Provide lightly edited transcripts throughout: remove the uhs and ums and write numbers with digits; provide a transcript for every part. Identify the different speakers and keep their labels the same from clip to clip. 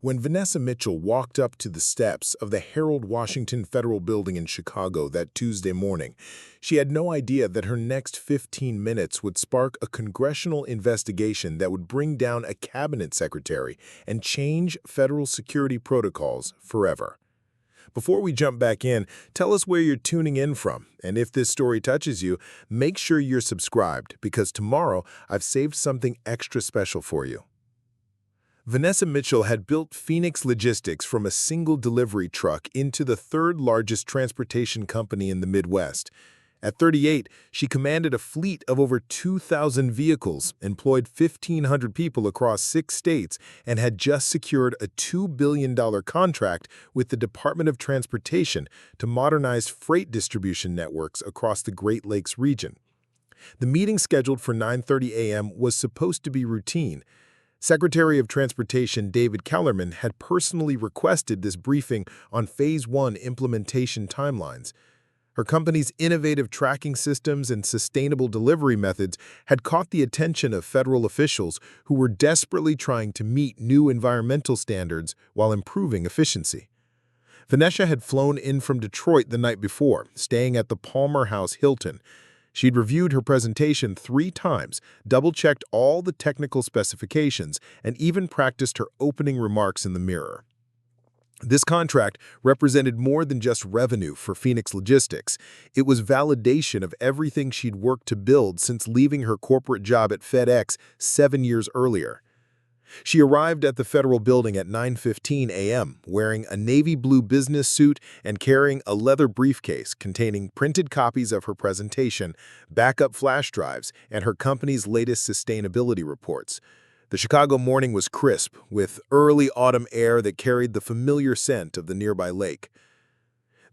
Speaker 1: When Vanessa Mitchell walked up to the steps of the Harold Washington Federal Building in Chicago that Tuesday morning, she had no idea that her next 15 minutes would spark a congressional investigation that would bring down a cabinet secretary and change federal security protocols forever. Before we jump back in, tell us where you're tuning in from, and if this story touches you, make sure you're subscribed because tomorrow I've saved something extra special for you. Vanessa Mitchell had built Phoenix Logistics from a single delivery truck into the third-largest transportation company in the Midwest. At 38, she commanded a fleet of over 2,000 vehicles, employed 1,500 people across 6 states, and had just secured a $2 billion contract with the Department of Transportation to modernize freight distribution networks across the Great Lakes region. The meeting scheduled for 9:30 a.m. was supposed to be routine. Secretary of Transportation David Kellerman had personally requested this briefing on Phase 1 implementation timelines. Her company's innovative tracking systems and sustainable delivery methods had caught the attention of federal officials who were desperately trying to meet new environmental standards while improving efficiency. Vanessa had flown in from Detroit the night before, staying at the Palmer House Hilton. She'd reviewed her presentation 3 times, double-checked all the technical specifications, and even practiced her opening remarks in the mirror. This contract represented more than just revenue for Phoenix Logistics. It was validation of everything she'd worked to build since leaving her corporate job at FedEx 7 years earlier. She arrived at the federal building at 9:15 a.m., wearing a navy blue business suit and carrying a leather briefcase containing printed copies of her presentation, backup flash drives, and her company's latest sustainability reports. The Chicago morning was crisp, with early autumn air that carried the familiar scent of the nearby lake.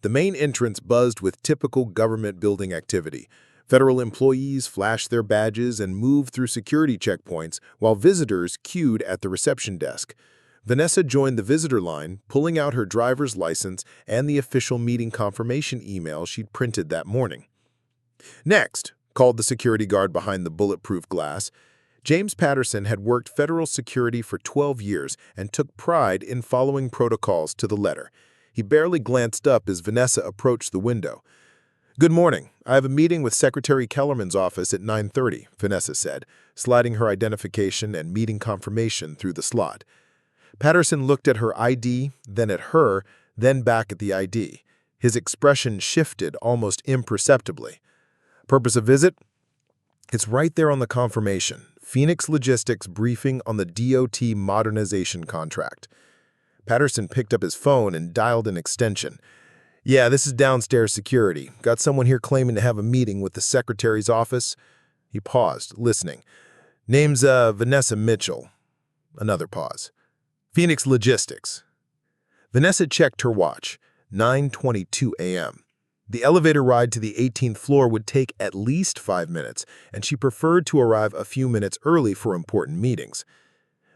Speaker 1: The main entrance buzzed with typical government building activity. Federal employees flashed their badges and moved through security checkpoints while visitors queued at the reception desk. Vanessa joined the visitor line, pulling out her driver's license and the official meeting confirmation email she'd printed that morning. "Next," called the security guard behind the bulletproof glass. James Patterson had worked federal security for 12 years and took pride in following protocols to the letter. He barely glanced up as Vanessa approached the window. "Good morning. I have a meeting with Secretary Kellerman's office at 9:30, Vanessa said, sliding her identification and meeting confirmation through the slot. Patterson looked at her ID, then at her, then back at the ID. His expression shifted almost imperceptibly. "Purpose of visit?" "It's right there on the confirmation. Phoenix Logistics briefing on the DOT modernization contract." Patterson picked up his phone and dialed an extension. "Yeah, this is downstairs security. Got someone here claiming to have a meeting with the secretary's office." He paused, listening. "Name's Vanessa Mitchell." Another pause. "Phoenix Logistics." Vanessa checked her watch. 9:22 a.m. The elevator ride to the 18th floor would take at least 5 minutes, and she preferred to arrive a few minutes early for important meetings.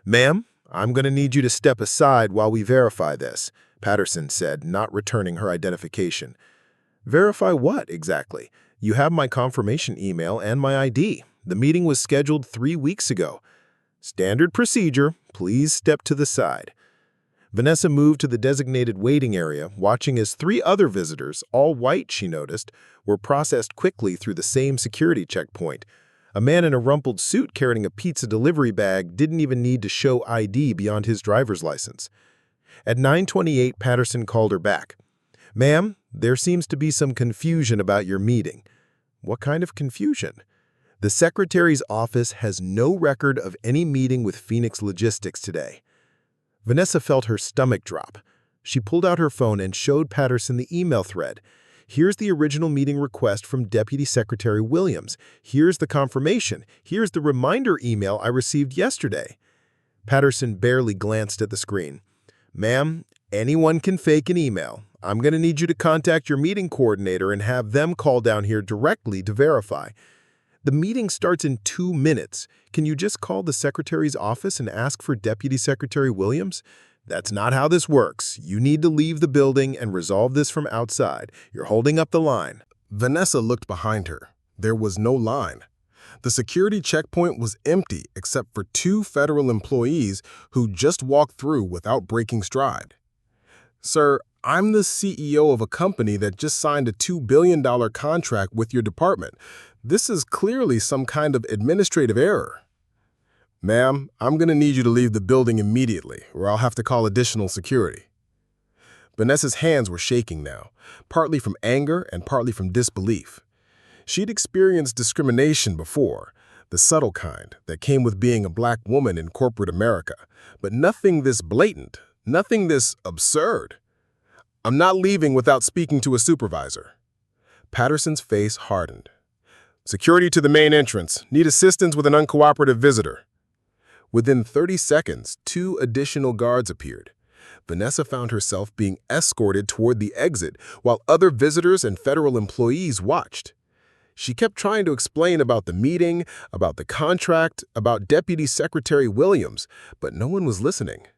Speaker 1: "Ma'am, I'm going to need you to step aside while we verify this," Patterson said, not returning her identification. "Verify what, exactly? You have my confirmation email and my ID. The meeting was scheduled 3 weeks ago." "Standard procedure. Please step to the side." Vanessa moved to the designated waiting area, watching as 3 other visitors, all white she noticed, were processed quickly through the same security checkpoint. A man in a rumpled suit carrying a pizza delivery bag didn't even need to show ID beyond his driver's license. At 9:28, Patterson called her back. "Ma'am, there seems to be some confusion about your meeting." "What kind of confusion?" "The secretary's office has no record of any meeting with Phoenix Logistics today." Vanessa felt her stomach drop. She pulled out her phone and showed Patterson the email thread. "Here's the original meeting request from Deputy Secretary Williams. Here's the confirmation. Here's the reminder email I received yesterday." Patterson barely glanced at the screen. "Ma'am, anyone can fake an email. I'm going to need you to contact your meeting coordinator and have them call down here directly to verify." "The meeting starts in 2 minutes. Can you just call the secretary's office and ask for Deputy Secretary Williams?" "That's not how this works. You need to leave the building and resolve this from outside. You're holding up the line." Vanessa looked behind her. There was no line.
Speaker 2: The security checkpoint was empty except for two federal employees who just walked through without breaking stride. "Sir, I'm the CEO of a company that just signed a $2 billion contract with your department. This is clearly some kind of administrative error." "Ma'am, I'm going to need you to leave the building immediately, or I'll have to call additional security." Vanessa's hands were shaking now, partly from anger and partly from disbelief. She'd experienced discrimination before, the subtle kind that came with being a black woman in corporate America, but nothing this blatant, nothing this absurd. "I'm not leaving without speaking to a supervisor." Patterson's face hardened. "Security to the main entrance. Need assistance with an uncooperative visitor." Within 30 seconds, 2 additional guards appeared. Vanessa found herself being escorted toward the exit while other visitors and federal employees watched. She kept trying to explain about the meeting, about the contract, about Deputy Secretary Williams, but no one was listening.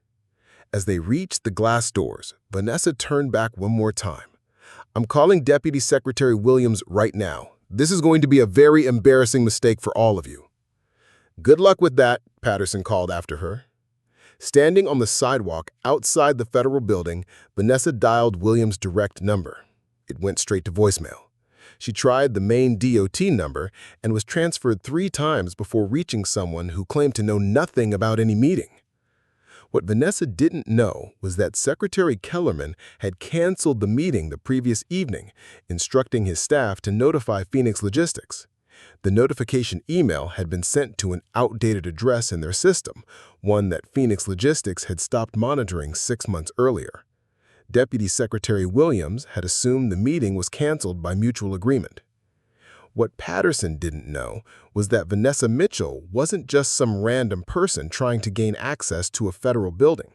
Speaker 2: As they reached the glass doors, Vanessa turned back one more time. "I'm calling Deputy Secretary Williams right now. This is going to be a very embarrassing mistake for all of you." "Good luck with that," Patterson called after her. Standing on the sidewalk outside the federal building, Vanessa dialed Williams' direct number. It went straight to voicemail. She tried the main DOT number and was transferred 3 times before reaching someone who claimed to know nothing about any meeting. What Vanessa didn't know was that Secretary Kellerman had canceled the meeting the previous evening, instructing his staff to notify Phoenix Logistics. The notification email had been sent to an outdated address in their system, one that Phoenix Logistics had stopped monitoring 6 months earlier. Deputy Secretary Williams had assumed the meeting was canceled by mutual agreement. What Patterson didn't know was that Vanessa Mitchell wasn't just some random person trying to gain access to a federal building.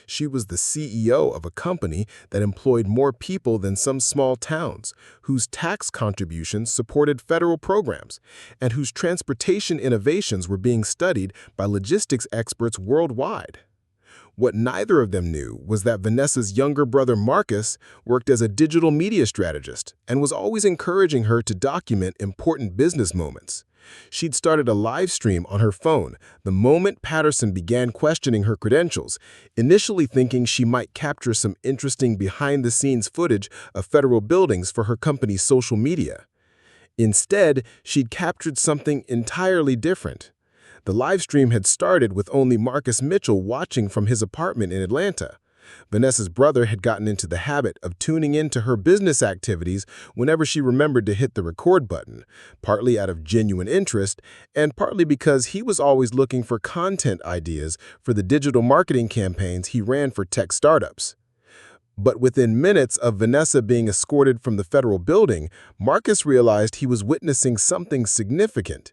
Speaker 2: She was the CEO of a company that employed more people than some small towns, whose tax contributions supported federal programs, and whose transportation innovations were being studied by logistics experts worldwide. What neither of them knew was that Vanessa's younger brother Marcus worked as a digital media strategist and was always encouraging her to document important business moments. She'd started a live stream on her phone the moment Patterson began questioning her credentials, initially thinking she might capture some interesting behind-the-scenes footage of federal buildings for her company's social media. Instead, she'd captured something entirely different. The live stream had started with only Marcus Mitchell watching from his apartment in Atlanta. Vanessa's brother had gotten into the habit of tuning into her business activities whenever she remembered to hit the record button, partly out of genuine interest and partly because he was always looking for content ideas for the digital marketing campaigns he ran for tech startups. But within minutes of Vanessa being escorted from the federal building, Marcus realized he was witnessing something significant.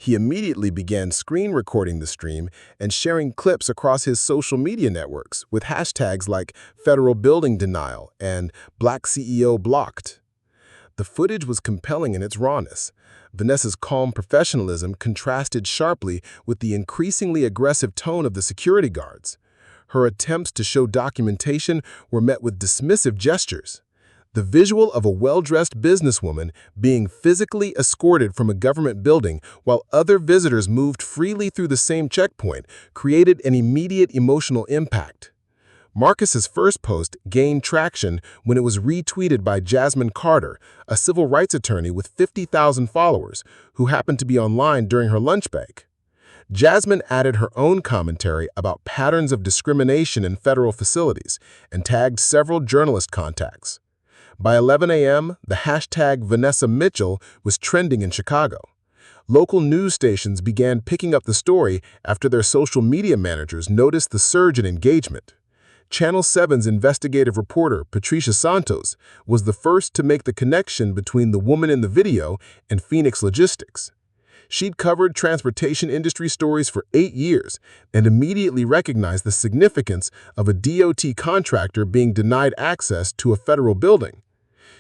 Speaker 2: He immediately began screen recording the stream and sharing clips across his social media networks with hashtags like Federal Building Denial and Black CEO Blocked. The footage was compelling in its rawness. Vanessa's calm professionalism contrasted sharply with the increasingly aggressive tone of the security guards. Her attempts to show documentation were met with dismissive gestures. The visual of a well-dressed businesswoman being physically escorted from a government building while other visitors moved freely through the same checkpoint created an immediate emotional impact. Marcus's first post gained traction when it was retweeted by Jasmine Carter, a civil rights attorney with 50,000 followers, who happened to be online during her lunch break. Jasmine added her own commentary about patterns of discrimination in federal facilities and tagged several journalist contacts. By 11 a.m., the hashtag Vanessa Mitchell was trending in Chicago. Local news stations began picking up the story after their social media managers noticed the surge in engagement. Channel 7's investigative reporter, Patricia Santos, was the first to make the connection between the woman in the video and Phoenix Logistics. She'd covered transportation industry stories for 8 years and immediately recognized the significance of a DOT contractor being denied access to a federal building.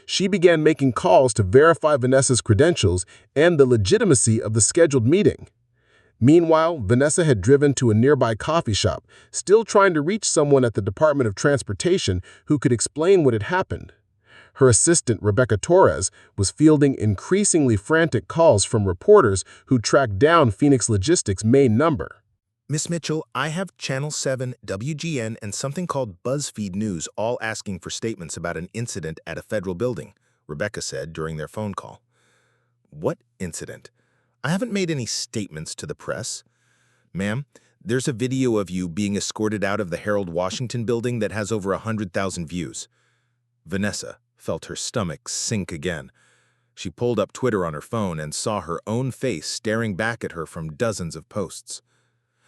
Speaker 2: She began making calls to verify Vanessa's credentials and the legitimacy of the scheduled meeting. Meanwhile, Vanessa had driven to a nearby coffee shop, still trying to reach someone at the Department of Transportation who could explain what had happened. Her assistant, Rebecca Torres, was fielding increasingly frantic calls from reporters who tracked down Phoenix Logistics' main number.
Speaker 1: Miss Mitchell, I have Channel 7, WGN, and something called BuzzFeed News all asking for statements about an incident at a federal building, Rebecca said during their phone call. What incident? I haven't made any statements to the press. Ma'am, there's a video of you being escorted out of the Harold Washington building that has over 100,000 views. Vanessa felt her stomach sink again. She pulled up Twitter on her phone and saw her own face staring back at her from dozens of posts.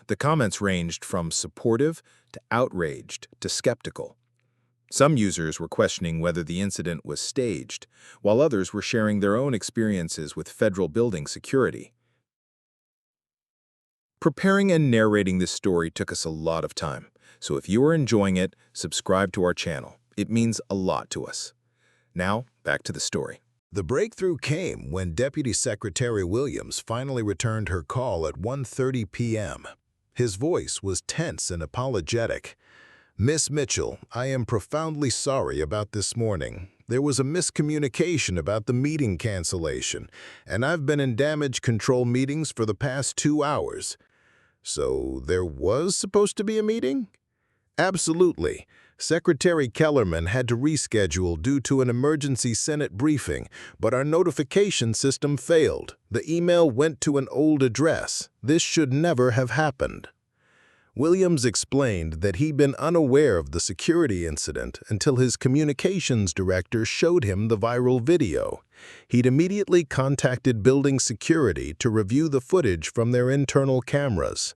Speaker 1: The comments ranged from supportive to outraged to skeptical. Some users were questioning whether the incident was staged, while others were sharing their own experiences with federal building security. Preparing and narrating this story took us a lot of time, so if you are enjoying it, subscribe to our channel. It means a lot to us. Now, back to the story. The breakthrough came when Deputy Secretary Williams finally returned her call at 1:30 p.m. His voice was tense and apologetic. "Miss Mitchell, I am profoundly sorry about this morning. There was a miscommunication about the meeting cancellation, and I've been in damage control meetings for the past 2 hours. So there was supposed to be a meeting?" Absolutely. Secretary Kellerman had to reschedule due to an emergency Senate briefing, but our notification system failed. The email went to an old address. This should never have happened. Williams explained that he'd been unaware of the security incident until his communications director showed him the viral video. He'd immediately contacted building security to review the footage from their internal cameras.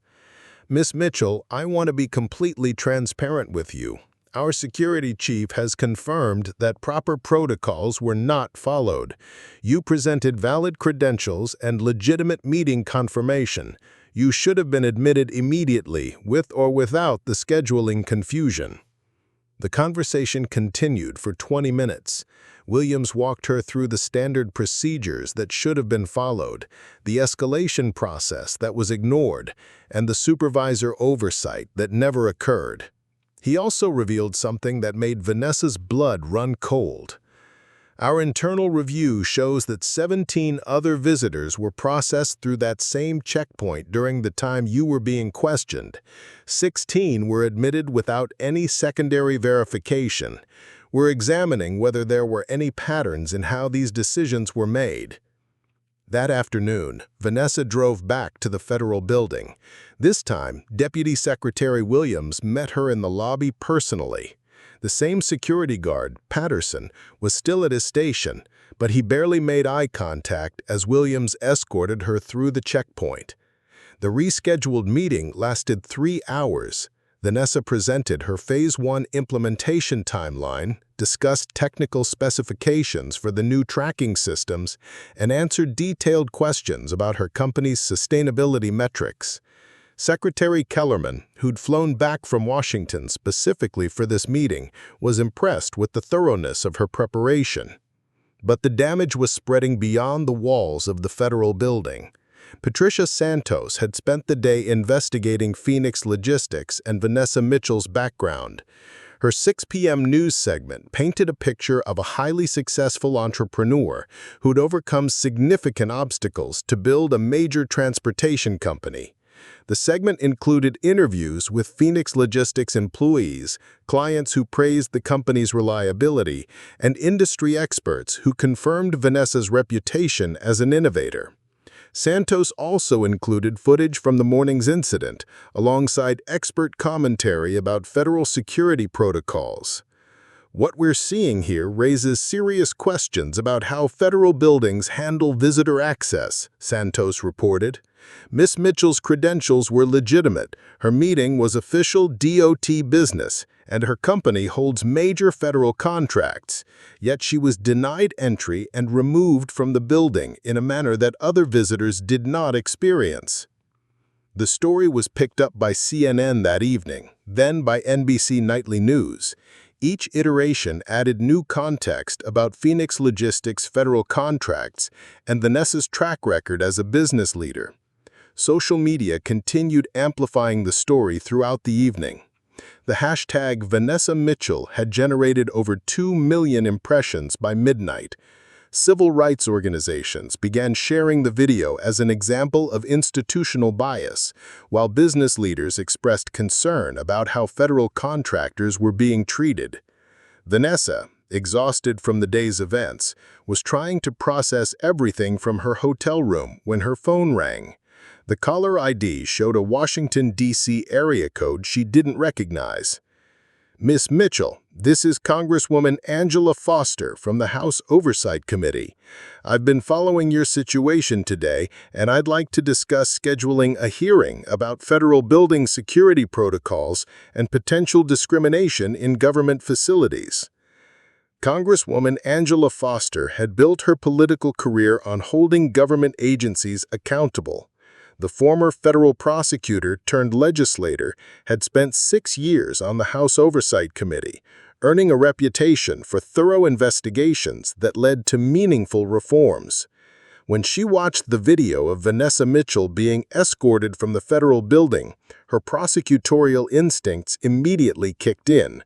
Speaker 1: "Miss Mitchell, I want to be completely transparent with you. Our security chief has confirmed that proper protocols were not followed. You presented valid credentials and legitimate meeting confirmation. You should have been admitted immediately, with or without the scheduling confusion." The conversation continued for 20 minutes. Williams walked her through the standard procedures that should have been followed, the escalation process that was ignored, and the supervisor oversight that never occurred. He also revealed something that made Vanessa's blood run cold. "Our internal review shows that 17 other visitors were processed through that same checkpoint during the time you were being questioned. 16 were admitted without any secondary verification. We're examining whether there were any patterns in how these decisions were made." That afternoon, Vanessa drove back to the federal building. This time, Deputy Secretary Williams met her in the lobby personally. The same security guard, Patterson, was still at his station, but he barely made eye contact as Williams escorted her through the checkpoint. The rescheduled meeting lasted 3 hours. Vanessa presented her Phase 1 implementation timeline, discussed technical specifications for the new tracking systems, and answered detailed questions about her company's sustainability metrics. Secretary Kellerman, who'd flown back from Washington specifically for this meeting, was impressed with the thoroughness of her preparation. But the damage was spreading beyond the walls of the federal building. Patricia Santos had spent the day investigating Phoenix Logistics and Vanessa Mitchell's background. Her 6 p.m. news segment painted a picture of a highly successful entrepreneur who'd overcome significant obstacles to build a major transportation company. The segment included interviews with Phoenix Logistics employees, clients who praised the company's reliability, and industry experts who confirmed Vanessa's reputation as an innovator. Santos also included footage from the morning's incident, alongside expert commentary about federal security protocols. "What we're seeing here raises serious questions about how federal buildings handle visitor access," Santos reported. "Miss Mitchell's credentials were legitimate, her meeting was official DOT business, and her company holds major federal contracts. Yet she was denied entry and removed from the building in a manner that other visitors did not experience." The story was picked up by CNN that evening, then by NBC Nightly News. Each iteration added new context about Phoenix Logistics' federal contracts and Vanessa's track record as a business leader. Social media continued amplifying the story throughout the evening.
Speaker 2: The hashtag Vanessa Mitchell had generated over 2 million impressions by midnight. Civil rights organizations began sharing the video as an example of institutional bias, while business leaders expressed concern about how federal contractors were being treated. Vanessa, exhausted from the day's events, was trying to process everything from her hotel room when her phone rang. The caller ID showed a Washington, D.C. area code she didn't recognize. "Miss Mitchell, this is Congresswoman Angela Foster from the House Oversight Committee. I've been following your situation today, and I'd like to discuss scheduling a hearing about federal building security protocols and potential discrimination in government facilities." Congresswoman Angela Foster had built her political career on holding government agencies accountable. The former federal prosecutor turned legislator had spent 6 years on the House Oversight Committee, earning a reputation for thorough investigations that led to meaningful reforms. When she watched the video of Vanessa Mitchell being escorted from the federal building, her prosecutorial instincts immediately kicked in.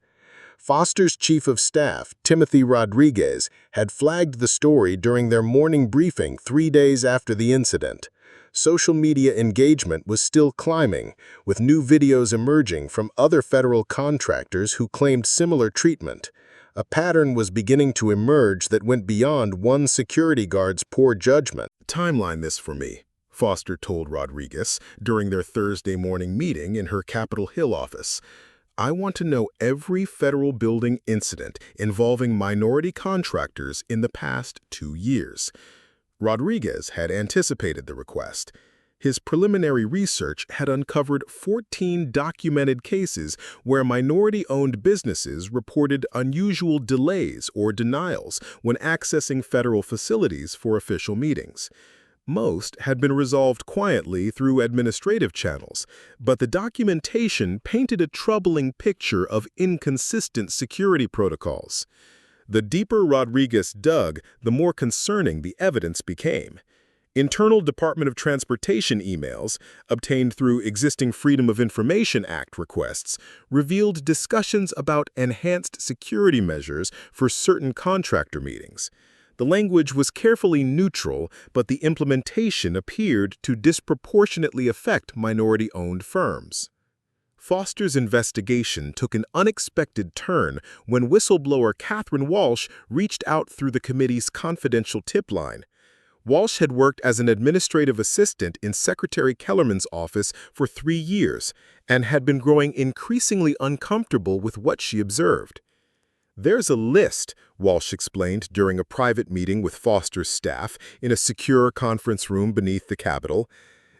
Speaker 2: Foster's chief of staff, Timothy Rodriguez, had flagged the story during their morning briefing 3 days after the incident. Social media engagement was still climbing, with new videos emerging from other federal contractors who claimed similar treatment. A pattern was beginning to emerge that went beyond one security guard's poor judgment.
Speaker 1: "Timeline this for me," Foster told Rodriguez during their Thursday morning meeting in her Capitol Hill office. "I want to know every federal building incident involving minority contractors in the past 2 years. Rodriguez had anticipated the request. His preliminary research had uncovered 14 documented cases where minority-owned businesses reported unusual delays or denials when accessing federal facilities for official meetings. Most had been resolved quietly through administrative channels, but the documentation painted a troubling picture of inconsistent security protocols. The deeper Rodriguez dug, the more concerning the evidence became. Internal Department of Transportation emails, obtained through existing Freedom of Information Act requests, revealed discussions about enhanced security measures for certain contractor meetings. The language was carefully neutral, but the implementation appeared to disproportionately affect minority-owned firms. Foster's investigation took an unexpected turn when whistleblower Catherine Walsh reached out through the committee's confidential tip line. Walsh had worked as an administrative assistant in Secretary Kellerman's office for 3 years and had been growing increasingly uncomfortable with what she observed. "There's a list," Walsh explained during a private meeting with Foster's staff in a secure conference room beneath the Capitol.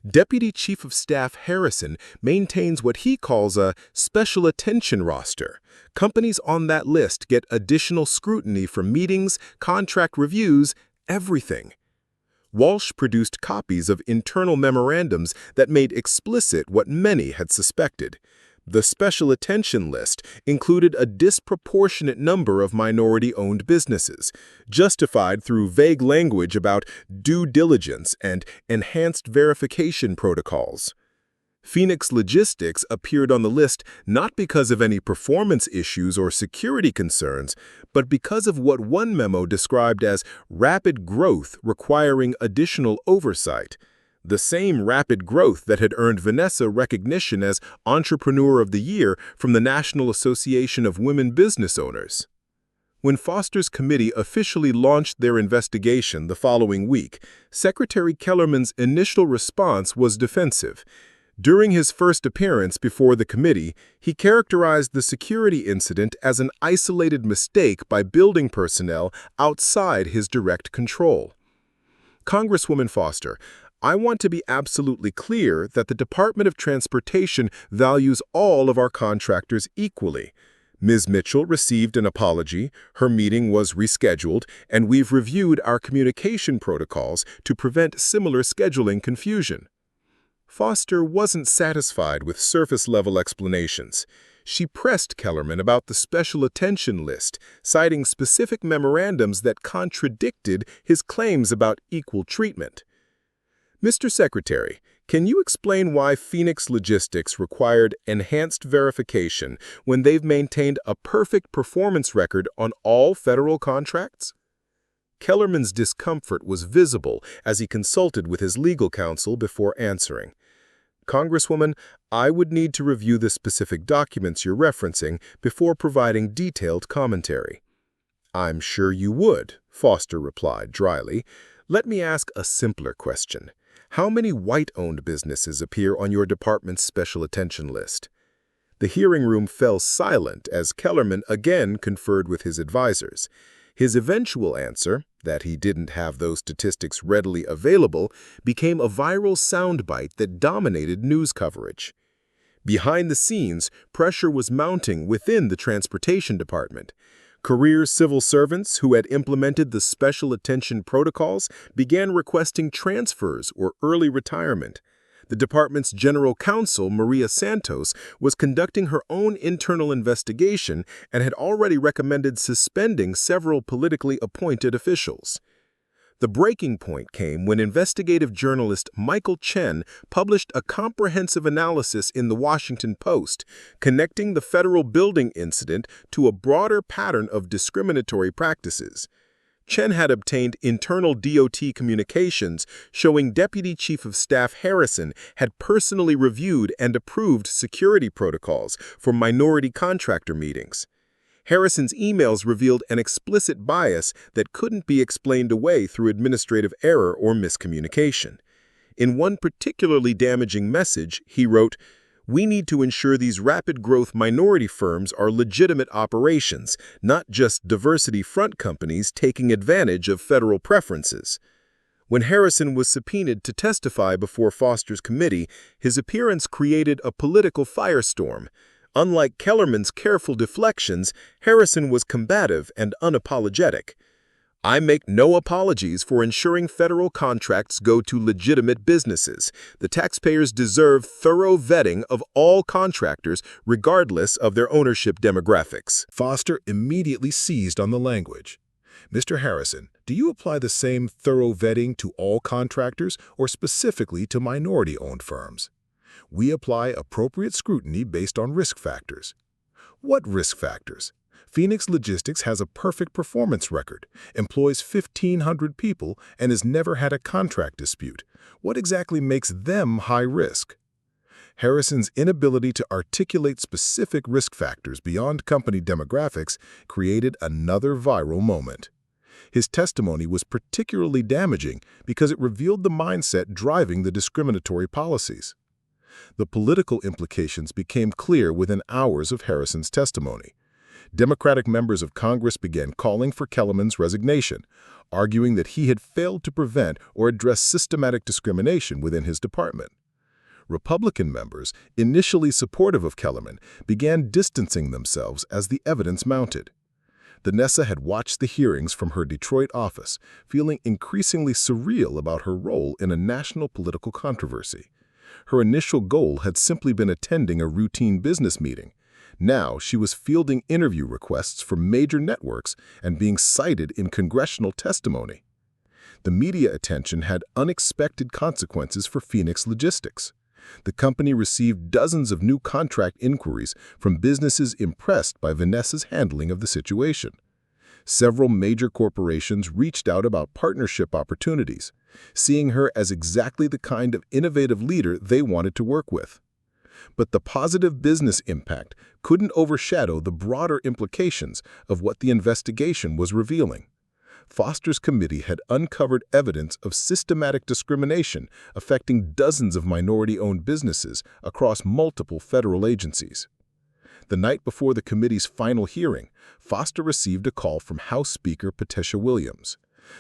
Speaker 1: Deputy Chief of Staff Harrison maintains what he calls a special attention roster. Companies on that list get additional scrutiny for meetings, contract reviews, everything. Walsh produced copies of internal memorandums that made explicit what many had suspected. The special attention list included a disproportionate number of minority-owned businesses, justified through vague language about due diligence and enhanced verification protocols. Phoenix Logistics appeared on the list not because of any performance issues or security concerns, but because of what one memo described as rapid growth requiring additional oversight. The same rapid growth that had earned Vanessa recognition as Entrepreneur of the Year from the National Association of Women Business Owners. When Foster's committee officially launched their investigation the following week, Secretary Kellerman's initial response was defensive. During his first appearance before the committee, he characterized the security incident as an isolated mistake by building personnel outside his direct control. Congresswoman Foster, I want to be absolutely clear that the Department of Transportation values all of our contractors equally. Ms. Mitchell received an apology, her meeting was rescheduled, and we've reviewed our communication protocols to prevent similar scheduling confusion. Foster wasn't satisfied with surface-level explanations. She pressed Kellerman about the special attention list, citing specific memorandums that contradicted his claims about equal treatment. "Mr. Secretary,
Speaker 2: Can you explain why Phoenix Logistics required enhanced verification when they've maintained a perfect performance record on all federal contracts? Kellerman's discomfort was visible as he consulted with his legal counsel before answering. Congresswoman, I would need to review the specific documents you're referencing before providing detailed commentary. I'm sure you would, Foster replied dryly. Let me ask a simpler question. How many white-owned businesses appear on your department's special attention list? The hearing room fell silent as Kellerman again conferred with his advisors. His eventual answer, that he didn't have those statistics readily available, became a viral soundbite that dominated news coverage. Behind the scenes, pressure was mounting within the transportation department. Career civil servants who had implemented the special attention protocols began requesting transfers or early retirement. The department's general counsel, Maria Santos, was conducting her own internal investigation and had already recommended suspending several politically appointed officials. The breaking point came when investigative journalist Michael Chen published a comprehensive analysis in the Washington Post, connecting the federal building incident to a broader pattern of discriminatory practices. Chen had obtained internal DOT communications showing Deputy Chief of Staff Harrison had personally reviewed and approved security protocols for minority contractor meetings. Harrison's emails revealed an explicit bias that couldn't be explained away through administrative error or miscommunication. In one particularly damaging message, he wrote, "We need to ensure these rapid growth minority firms are legitimate operations, not just diversity front companies taking advantage of federal preferences." When Harrison was subpoenaed to testify before Foster's committee, his appearance created a political firestorm. Unlike Kellerman's careful deflections, Harrison was combative and unapologetic. "I make no apologies for ensuring federal contracts go to legitimate businesses. The taxpayers deserve thorough vetting of all contractors, regardless of their ownership demographics."
Speaker 1: Foster immediately seized on the language. Mr. Harrison, do you apply the same thorough vetting to all contractors or specifically to minority-owned firms? We apply appropriate scrutiny based on risk factors. What risk factors? Phoenix Logistics has a perfect performance record, employs 1,500 people, and has never had a contract dispute. What exactly makes them high risk? Harrison's inability to articulate specific risk factors beyond company demographics created another viral moment. His testimony was particularly damaging because it revealed the mindset driving the discriminatory policies. The political implications became clear within hours of Harrison's testimony. Democratic members of Congress began calling for Kellerman's resignation, arguing that he had failed to prevent or address systematic discrimination within his department. Republican members, initially supportive of Kellerman, began distancing themselves as the evidence mounted. Vanessa had watched the hearings from her Detroit office, feeling increasingly surreal about her role in a national political controversy. Her initial goal had simply been attending a routine business meeting. Now she was fielding interview requests from major networks and being cited in congressional testimony. The media attention had unexpected consequences for Phoenix Logistics. The company received dozens of new contract inquiries from businesses impressed by Vanessa's handling of the situation. Several major corporations reached out about partnership opportunities, seeing her as exactly the kind of innovative leader they wanted to work with. But the positive business impact couldn't overshadow the broader implications of what the investigation was revealing. Foster's committee had uncovered evidence of systematic discrimination affecting dozens of minority-owned businesses across multiple federal agencies. The night before the committee's final hearing, Foster received a call from House Speaker Patricia Williams.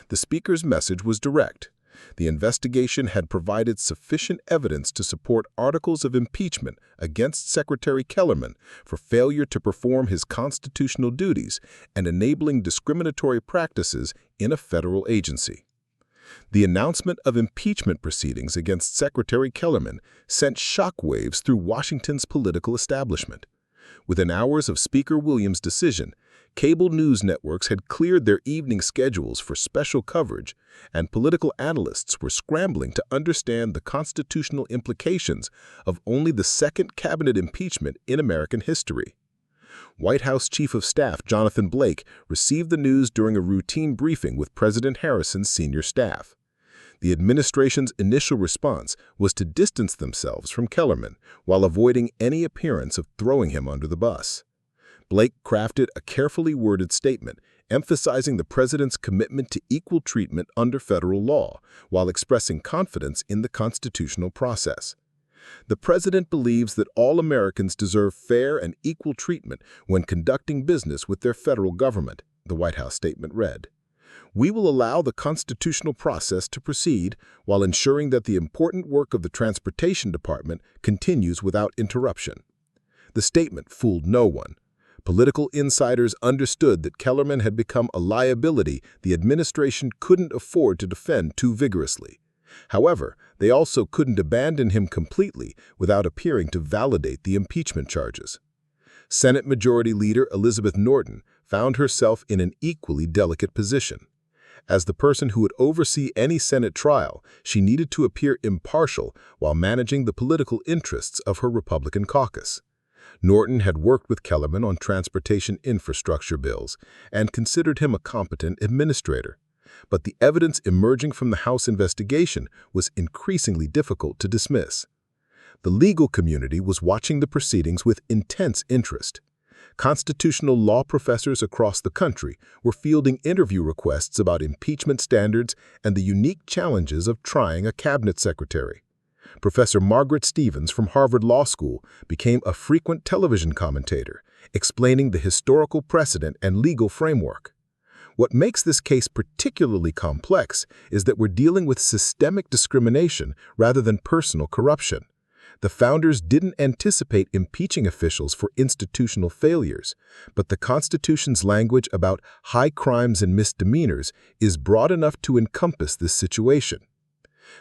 Speaker 1: The speaker's message was direct. The investigation had provided sufficient evidence to support articles of impeachment against Secretary Kellerman for failure to perform his constitutional duties and enabling discriminatory practices in a federal agency. The announcement of impeachment proceedings against Secretary Kellerman sent shockwaves through Washington's political establishment.
Speaker 2: Within hours of Speaker Williams' decision, cable news networks had cleared their evening schedules for special coverage, and political analysts were scrambling to understand the constitutional implications of only the second cabinet impeachment in American history. White House Chief of Staff Jonathan Blake received the news during a routine briefing with President Harrison's senior staff. The administration's initial response was to distance themselves from Kellerman while avoiding any appearance of throwing him under the bus. Blake crafted a carefully worded statement emphasizing the president's commitment to equal treatment under federal law while expressing confidence in the constitutional process. The president believes that all Americans deserve fair and equal treatment when conducting business with their federal government, the White House statement read. We will allow the constitutional process to proceed while ensuring that the important work of the Transportation Department continues without interruption. The statement fooled no one. Political insiders understood that Kellerman had become a liability the administration couldn't afford to defend too vigorously. However, they also couldn't abandon him completely without appearing to validate the impeachment charges. Senate Majority Leader Elizabeth Norton found herself in an equally delicate position. As the person who would oversee any Senate trial, she needed to appear impartial while managing the political interests of her Republican caucus. Norton had worked with Kellerman on transportation infrastructure bills and considered him a competent administrator. But the evidence emerging from the House investigation was increasingly difficult to dismiss. The legal community was watching the proceedings with intense interest. Constitutional law professors across the country were fielding interview requests about impeachment standards and the unique challenges of trying a cabinet secretary. Professor Margaret Stevens from Harvard Law School became a frequent television commentator, explaining the historical precedent and legal framework. What makes this case particularly complex is that we're dealing with systemic discrimination rather than personal corruption. The founders didn't anticipate impeaching officials for institutional failures, but the Constitution's language about high crimes and misdemeanors is broad enough to encompass this situation.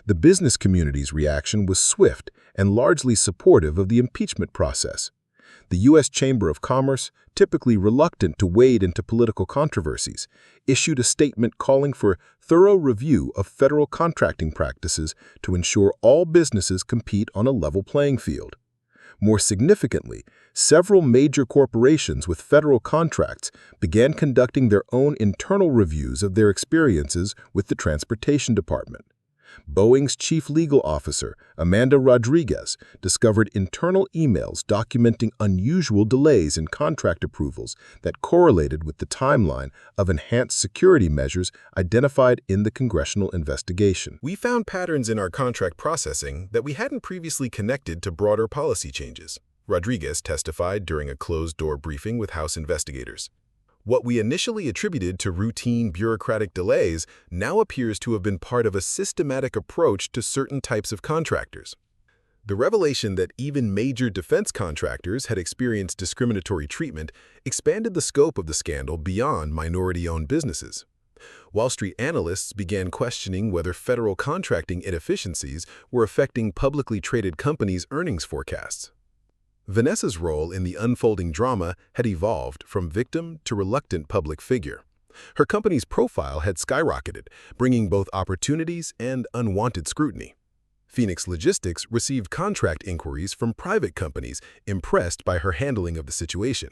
Speaker 2: The business community's reaction was swift and largely supportive of the impeachment process. The U.S. Chamber of Commerce, typically reluctant to wade into political controversies, issued a statement calling for thorough review of federal contracting practices to ensure all businesses compete on a level playing field. More significantly, several major corporations with federal contracts began conducting their own internal reviews of their experiences with the Transportation Department. Boeing's chief legal officer, Amanda Rodriguez, discovered internal emails documenting unusual delays in contract approvals that correlated with the timeline of enhanced security measures identified in the congressional investigation.
Speaker 3: We found patterns in our contract processing that we hadn't previously connected to broader policy changes, Rodriguez testified during a closed-door briefing with House investigators. What we initially attributed to routine bureaucratic delays now appears to have been part of a systematic approach to certain types of contractors. The revelation that even major defense contractors had experienced discriminatory treatment expanded the scope of the scandal beyond minority-owned businesses. Wall Street analysts began questioning whether federal contracting inefficiencies were affecting publicly traded companies' earnings forecasts. Vanessa's role in the unfolding drama had evolved from victim to reluctant public figure. Her company's profile had skyrocketed, bringing both opportunities and unwanted scrutiny. Phoenix Logistics received contract inquiries from private companies impressed by her handling of the situation,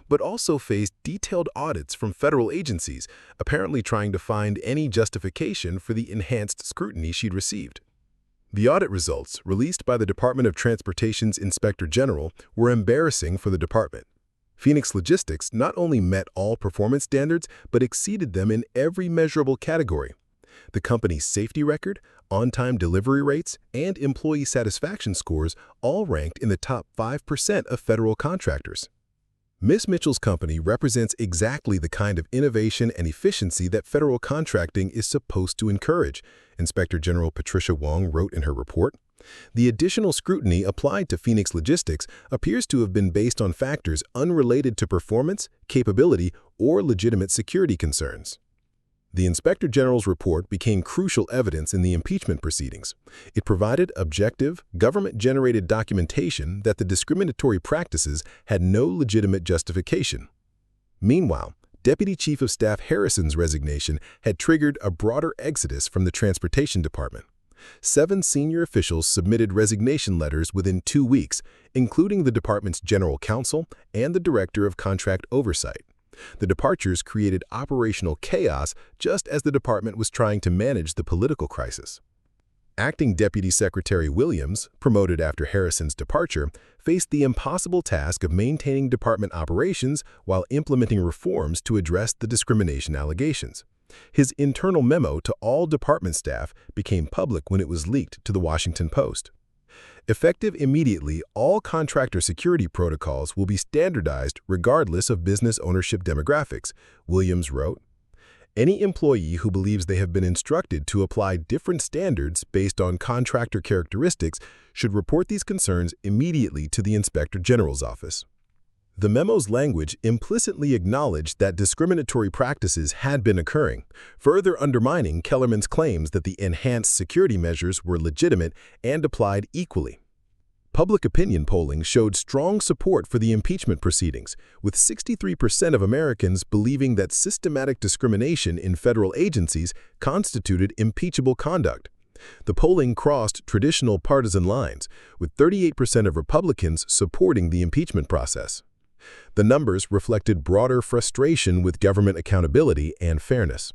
Speaker 3: but also faced detailed audits from federal agencies, apparently trying to find any justification for the enhanced scrutiny she'd received. The audit results, released by the Department of Transportation's Inspector General, were embarrassing for the department. Phoenix Logistics not only met all performance standards, but exceeded them in every measurable category. The company's safety record, on-time delivery rates, and employee satisfaction scores all ranked in the top 5% of federal contractors. Ms. Mitchell's company represents exactly the kind of innovation and efficiency that federal contracting is supposed to encourage, Inspector General Patricia Wong wrote in her report. The additional scrutiny applied to Phoenix Logistics appears to have been based on factors unrelated to performance, capability, or legitimate security concerns. The Inspector General's report became crucial evidence in the impeachment proceedings. It provided objective, government-generated documentation that the discriminatory practices had no legitimate justification. Meanwhile, Deputy Chief of Staff Harrison's resignation had triggered a broader exodus from the Transportation Department. 7 senior officials submitted resignation letters within 2 weeks, including the department's general counsel and the director of contract oversight. The departures created operational chaos just as the department was trying to manage the political crisis. Acting Deputy Secretary Williams, promoted after Harrison's departure, faced the impossible task of maintaining department operations while implementing reforms to address the discrimination allegations. His internal memo to all department staff became public when it was leaked to the Washington Post. Effective immediately, all contractor security protocols will be standardized regardless of business ownership demographics, Williams wrote. Any employee who believes they have been instructed to apply different standards based on contractor characteristics should report these concerns immediately to the Inspector General's office. The memo's language implicitly acknowledged that discriminatory practices had been occurring, further undermining Kellerman's claims that the enhanced security measures were legitimate and applied equally. Public opinion polling showed strong support for the impeachment proceedings, with 63% of Americans believing that systematic discrimination in federal agencies constituted impeachable conduct. The polling crossed traditional partisan lines, with 38% of Republicans supporting the impeachment process. The numbers reflected broader frustration with government accountability and fairness.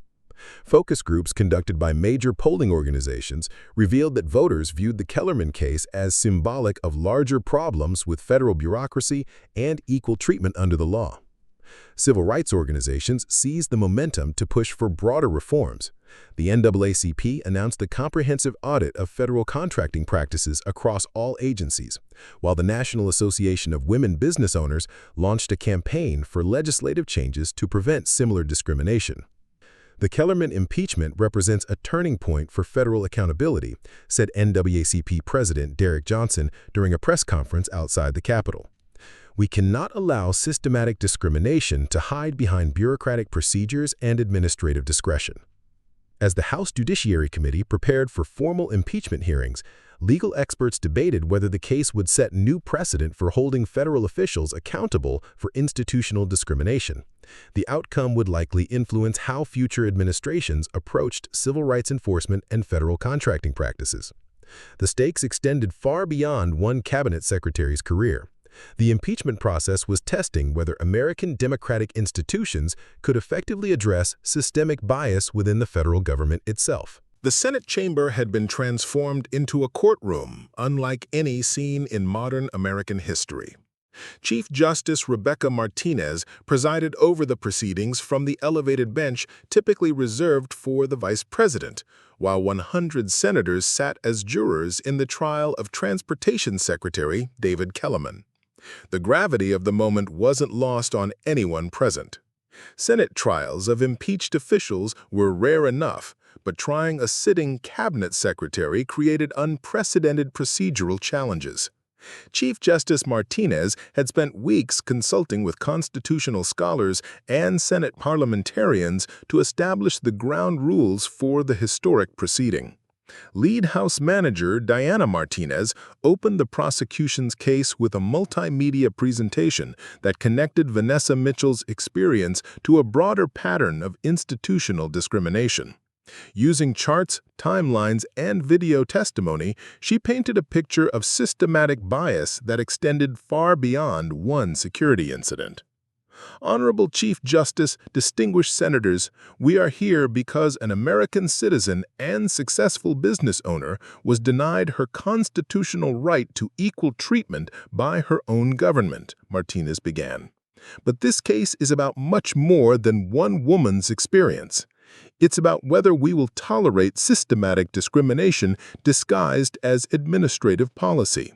Speaker 3: Focus groups conducted by major polling organizations revealed that voters viewed the Kellerman case as symbolic of larger problems with federal bureaucracy and equal treatment under the law. Civil rights organizations seized the momentum to push for broader reforms. The NAACP announced a comprehensive audit of federal contracting practices across all agencies, while the National Association of Women Business Owners launched a campaign for legislative changes to prevent similar discrimination. The Kellerman impeachment represents a turning point for federal accountability, said NAACP President Derek Johnson during a press conference outside the Capitol. We cannot allow systematic discrimination to hide behind bureaucratic procedures and administrative discretion. As the House Judiciary Committee prepared for formal impeachment hearings, legal experts debated whether the case would set new precedent for holding federal officials accountable for institutional discrimination. The outcome would likely influence how future administrations approached civil rights enforcement and federal contracting practices. The stakes extended far beyond one cabinet secretary's career. The impeachment process was testing whether American democratic institutions could effectively address systemic bias within the federal government itself.
Speaker 1: The Senate chamber had been transformed into a courtroom unlike any seen in modern American history. Chief Justice Rebecca Martinez presided over the proceedings from the elevated bench typically reserved for the vice president, while 100 senators sat as jurors in the trial of Transportation Secretary David Kellerman. The gravity of the moment wasn't lost on anyone present. Senate trials of impeached officials were rare enough, but trying a sitting cabinet secretary created unprecedented procedural challenges. Chief Justice Martinez had spent weeks consulting with constitutional scholars and Senate parliamentarians to establish the ground rules for the historic proceeding. Lead House Manager Diana Martinez opened the prosecution's case with a multimedia presentation that connected Vanessa Mitchell's experience to a broader pattern of institutional discrimination. Using charts, timelines, and video testimony, she painted a picture of systematic bias that extended far beyond one security incident. Honorable Chief Justice, distinguished senators, we are here because an American citizen and successful business owner was denied her constitutional right to equal treatment by her own government, Martinez began. But this case is about much more than one woman's experience. It's about whether we will tolerate systematic discrimination disguised as administrative policy.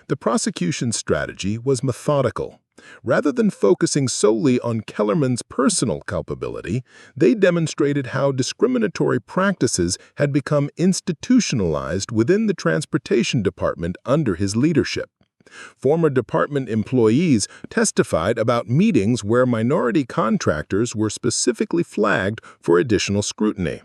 Speaker 1: The prosecution's strategy was methodical. Rather than focusing solely on Kellerman's personal culpability, they demonstrated how discriminatory practices had become institutionalized within the Transportation Department under his leadership. Former department employees testified about meetings where minority contractors were specifically flagged for additional scrutiny.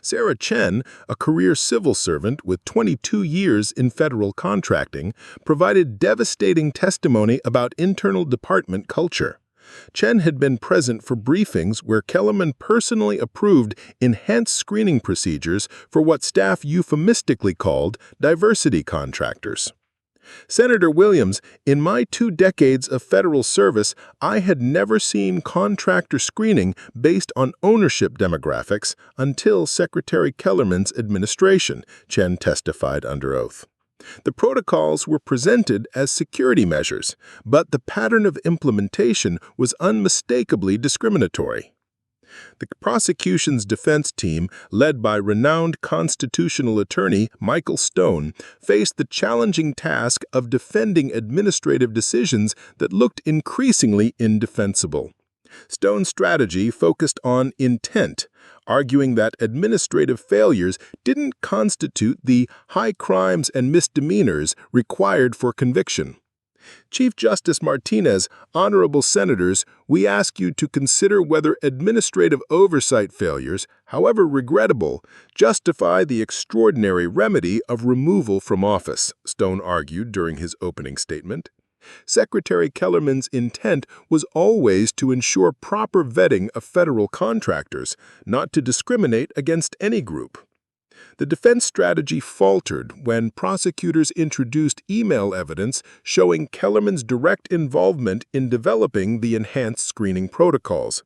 Speaker 1: Sarah Chen, a career civil servant with 22 years in federal contracting, provided devastating testimony about internal department culture. Chen had been present for briefings where Kellerman personally approved enhanced screening procedures for what staff euphemistically called diversity contractors. Senator Williams, in my 2 decades of federal service, I had never seen contractor screening based on ownership demographics until Secretary Kellerman's administration, Chen testified under oath. The protocols were presented as security measures, but the pattern of implementation was unmistakably discriminatory. The prosecution's defense team, led by renowned constitutional attorney Michael Stone, faced the challenging task of defending administrative decisions that looked increasingly indefensible. Stone's strategy focused on intent, arguing that administrative failures didn't constitute the high crimes and misdemeanors required for conviction. Chief Justice Martinez, honorable senators, we ask you to consider whether administrative oversight failures, however regrettable, justify the extraordinary remedy of removal from office, Stone argued during his opening statement. Secretary Kellerman's intent was always to ensure proper vetting of federal contractors, not to discriminate against any group. The defense strategy faltered when prosecutors introduced email evidence showing Kellerman's direct involvement in developing the enhanced screening protocols.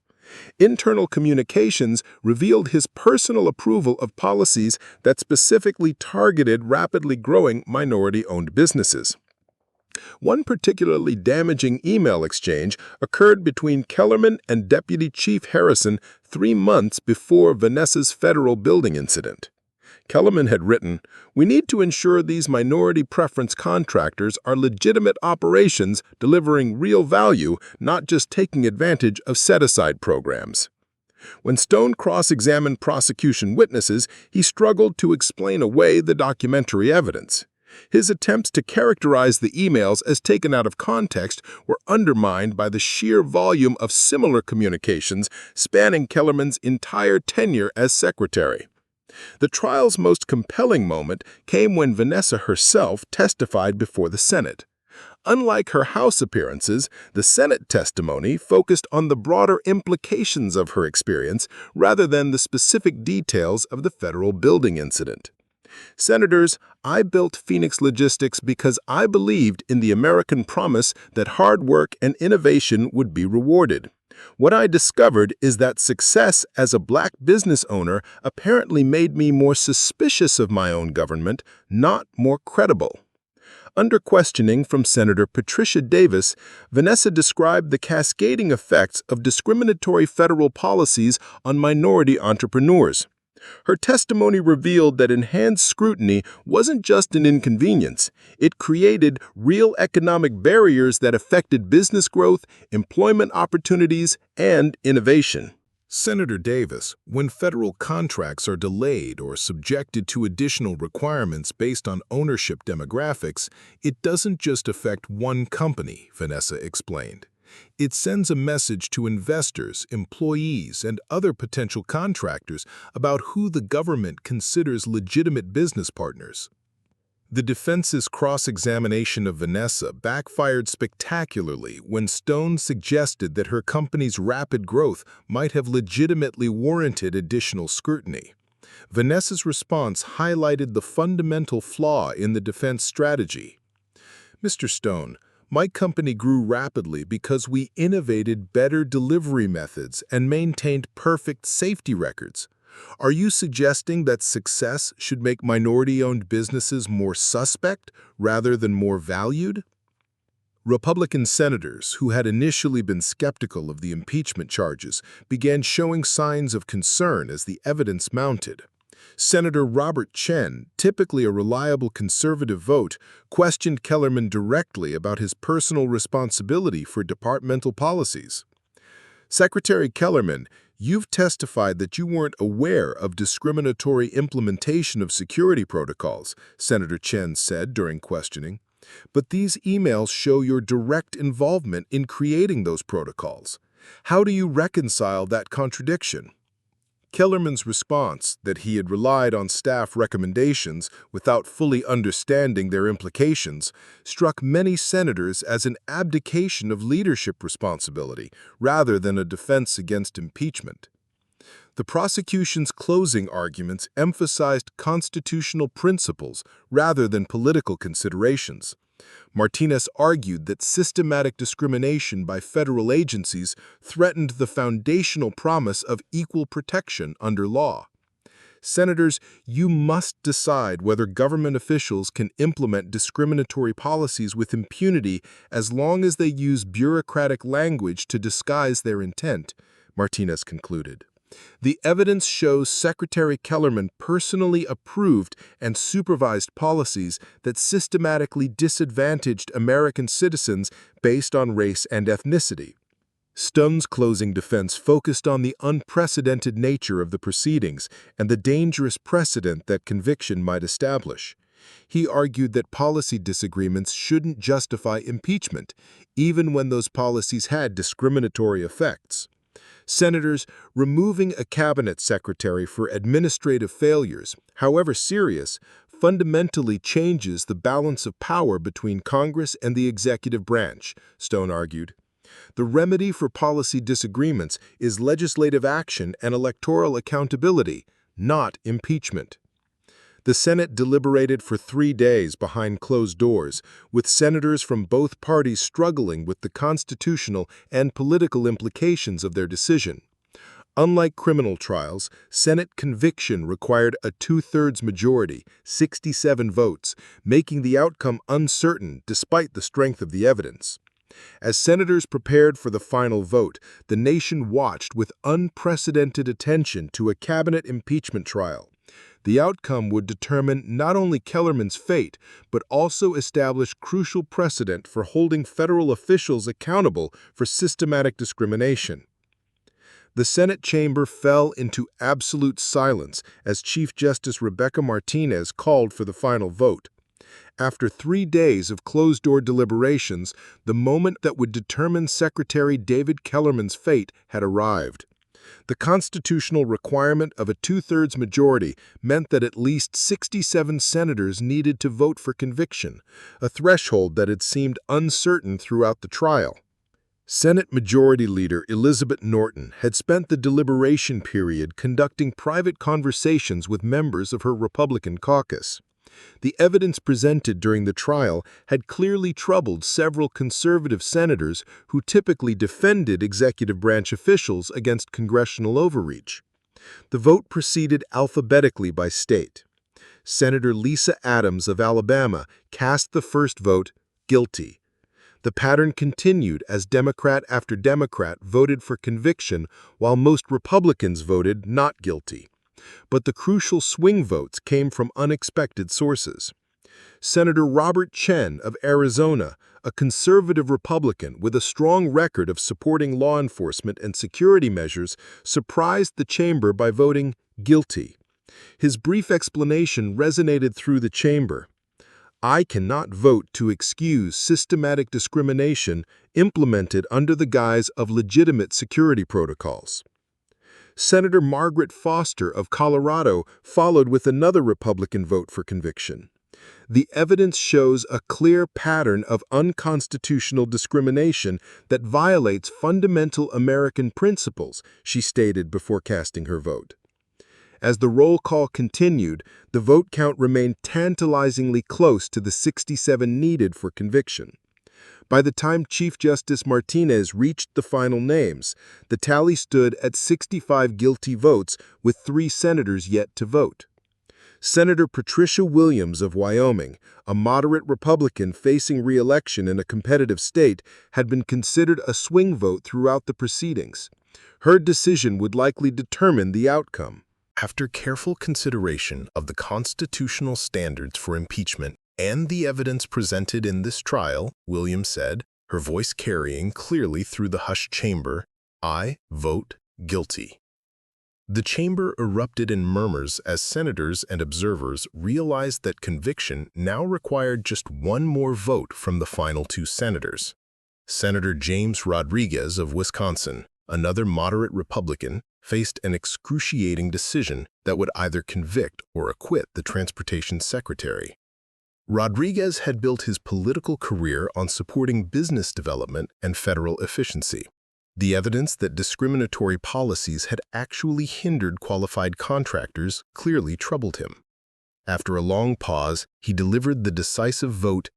Speaker 1: Internal communications revealed his personal approval of policies that specifically targeted rapidly growing minority-owned businesses. One particularly damaging email exchange occurred between Kellerman and Deputy Chief Harrison 3 months before Vanessa's federal building incident. Kellerman had written, "We need to ensure these minority preference contractors are legitimate operations delivering real value, not just taking advantage of set-aside programs." When Stone cross-examined prosecution witnesses, he struggled to explain away the documentary evidence. His attempts to characterize the emails as taken out of context were undermined by the sheer volume of similar communications spanning Kellerman's entire tenure as secretary. The trial's most compelling moment came when Vanessa herself testified before the Senate. Unlike her House appearances, the Senate testimony focused on the broader implications of her experience rather than the specific details of the federal building incident. Senators, I built Phoenix Logistics because I believed in the American promise that hard work and innovation would be rewarded. What I discovered is that success as a black business owner apparently made me more suspicious of my own government, not more credible. Under questioning from Senator Patricia Davis, Vanessa described the cascading effects of discriminatory federal policies on minority entrepreneurs. Her testimony revealed that enhanced scrutiny wasn't just an inconvenience. It created real economic barriers that affected business growth, employment opportunities, and innovation.
Speaker 3: Senator Davis, when federal contracts are delayed or subjected to additional requirements based on ownership demographics, it doesn't just affect one company, Vanessa explained. It sends a message to investors, employees, and other potential contractors about who the government considers legitimate business partners. The defense's cross-examination of Vanessa backfired spectacularly when Stone suggested that her company's rapid growth might have legitimately warranted additional scrutiny. Vanessa's response highlighted the fundamental flaw in the defense strategy. "Mr. Stone, my company grew rapidly because we innovated better delivery methods and maintained perfect safety records. Are you suggesting that success should make minority-owned businesses more suspect rather than more valued?" Republican senators, who had initially been skeptical of the impeachment charges, began showing signs of concern as the evidence mounted. Senator Robert Chen, typically a reliable conservative vote, questioned Kellerman directly about his personal responsibility for departmental policies. "Secretary Kellerman, you've testified that you weren't aware of discriminatory implementation of security protocols," Senator Chen said during questioning.
Speaker 1: But these emails show your direct involvement in creating those protocols. How do you reconcile that contradiction? Kellerman's response, that he had relied on staff recommendations without fully understanding their implications, struck many senators as an abdication of leadership responsibility rather than a defense against impeachment. The prosecution's closing arguments emphasized constitutional principles rather than political considerations. Martinez argued that systematic discrimination by federal agencies threatened the foundational promise of equal protection under law. Senators, you must decide whether government officials can implement discriminatory policies with impunity as long as they use bureaucratic language to disguise their intent, Martinez concluded. The evidence shows Secretary Kellerman personally approved and supervised policies that systematically disadvantaged American citizens based on race and ethnicity. Stone's closing defense focused on the unprecedented nature of the proceedings and the dangerous precedent that conviction might establish. He argued that policy disagreements shouldn't justify impeachment, even when those policies had discriminatory effects. Senators, removing a cabinet secretary for administrative failures, however serious, fundamentally changes the balance of power between Congress and the executive branch, Stone argued. The remedy for policy disagreements is legislative action and electoral accountability, not impeachment. The Senate deliberated for 3 days behind closed doors, with senators from both parties struggling with the constitutional and political implications of their decision. Unlike criminal trials, Senate conviction required a 2/3 majority, 67 votes, making the outcome uncertain despite the strength of the evidence. As senators prepared for the final vote, the nation watched with unprecedented attention to a cabinet impeachment trial. The outcome would determine not only Kellerman's fate, but also establish crucial precedent for holding federal officials accountable for systematic discrimination. The Senate chamber fell into absolute silence as Chief Justice Rebecca Martinez called for the final vote. After 3 days of closed-door deliberations, the moment that would determine Secretary David Kellerman's fate had arrived. The constitutional requirement of a 2/3 majority meant that at least 67 senators needed to vote for conviction, a threshold that had seemed uncertain throughout the trial. Senate Majority Leader Elizabeth Norton had spent the deliberation period conducting private conversations with members of her Republican caucus. The evidence presented during the trial had clearly troubled several conservative senators who typically defended executive branch officials against congressional overreach. The vote proceeded alphabetically by state. Senator Lisa Adams of Alabama cast the first vote, guilty. The pattern continued as Democrat after Democrat voted for conviction while most Republicans voted not guilty. But the crucial swing votes came from unexpected sources. Senator Robert Chen of Arizona, a conservative Republican with a strong record of supporting law enforcement and security measures, surprised the chamber by voting guilty. His brief explanation resonated through the chamber. "I cannot vote to excuse systematic discrimination implemented under the guise of legitimate security protocols." Senator Margaret Foster of Colorado followed with another Republican vote for conviction. The evidence shows a clear pattern of unconstitutional discrimination that violates fundamental American principles, she stated before casting her vote. As the roll call continued, the vote count remained tantalizingly close to the 67 needed for conviction. By the time Chief Justice Martinez reached the final names, the tally stood at 65 guilty votes with 3 senators yet to vote. Senator Patricia Williams of Wyoming, a moderate Republican facing re-election in a competitive state, had been considered a swing vote throughout the proceedings. Her decision would likely determine the outcome.
Speaker 3: After careful consideration of the constitutional standards for impeachment and the evidence presented in this trial, Williams said, her voice carrying clearly through the hushed chamber, "I vote guilty."
Speaker 1: The chamber erupted in murmurs as senators and observers realized that conviction now required just one more vote from the final two senators. Senator James Rodriguez of Wisconsin, another moderate Republican, faced an excruciating decision that would either convict or acquit the transportation secretary. Rodriguez had built his political career on supporting business development and federal efficiency. The evidence that discriminatory policies had actually hindered qualified contractors clearly troubled him. After a long pause, he delivered the decisive vote,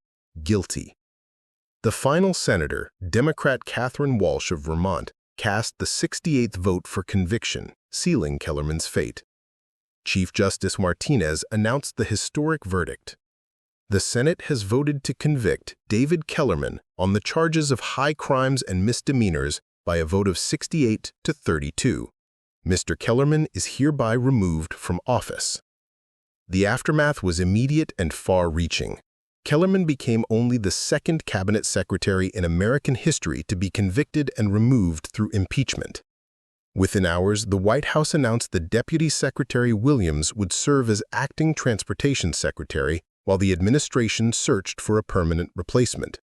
Speaker 1: guilty. The final senator, Democrat Catherine Walsh of Vermont, cast the 68th vote for conviction, sealing Kellerman's fate. Chief Justice Martinez announced the historic verdict. The Senate has voted to convict David Kellerman on the charges of high crimes and misdemeanors by a vote of 68 to 32. Mr. Kellerman is hereby removed from office. The aftermath was immediate and far-reaching. Kellerman became only the second cabinet secretary in American history to be convicted and removed through impeachment. Within hours, the White House announced that Deputy Secretary Williams would serve as acting transportation secretary while the administration searched for a permanent replacement.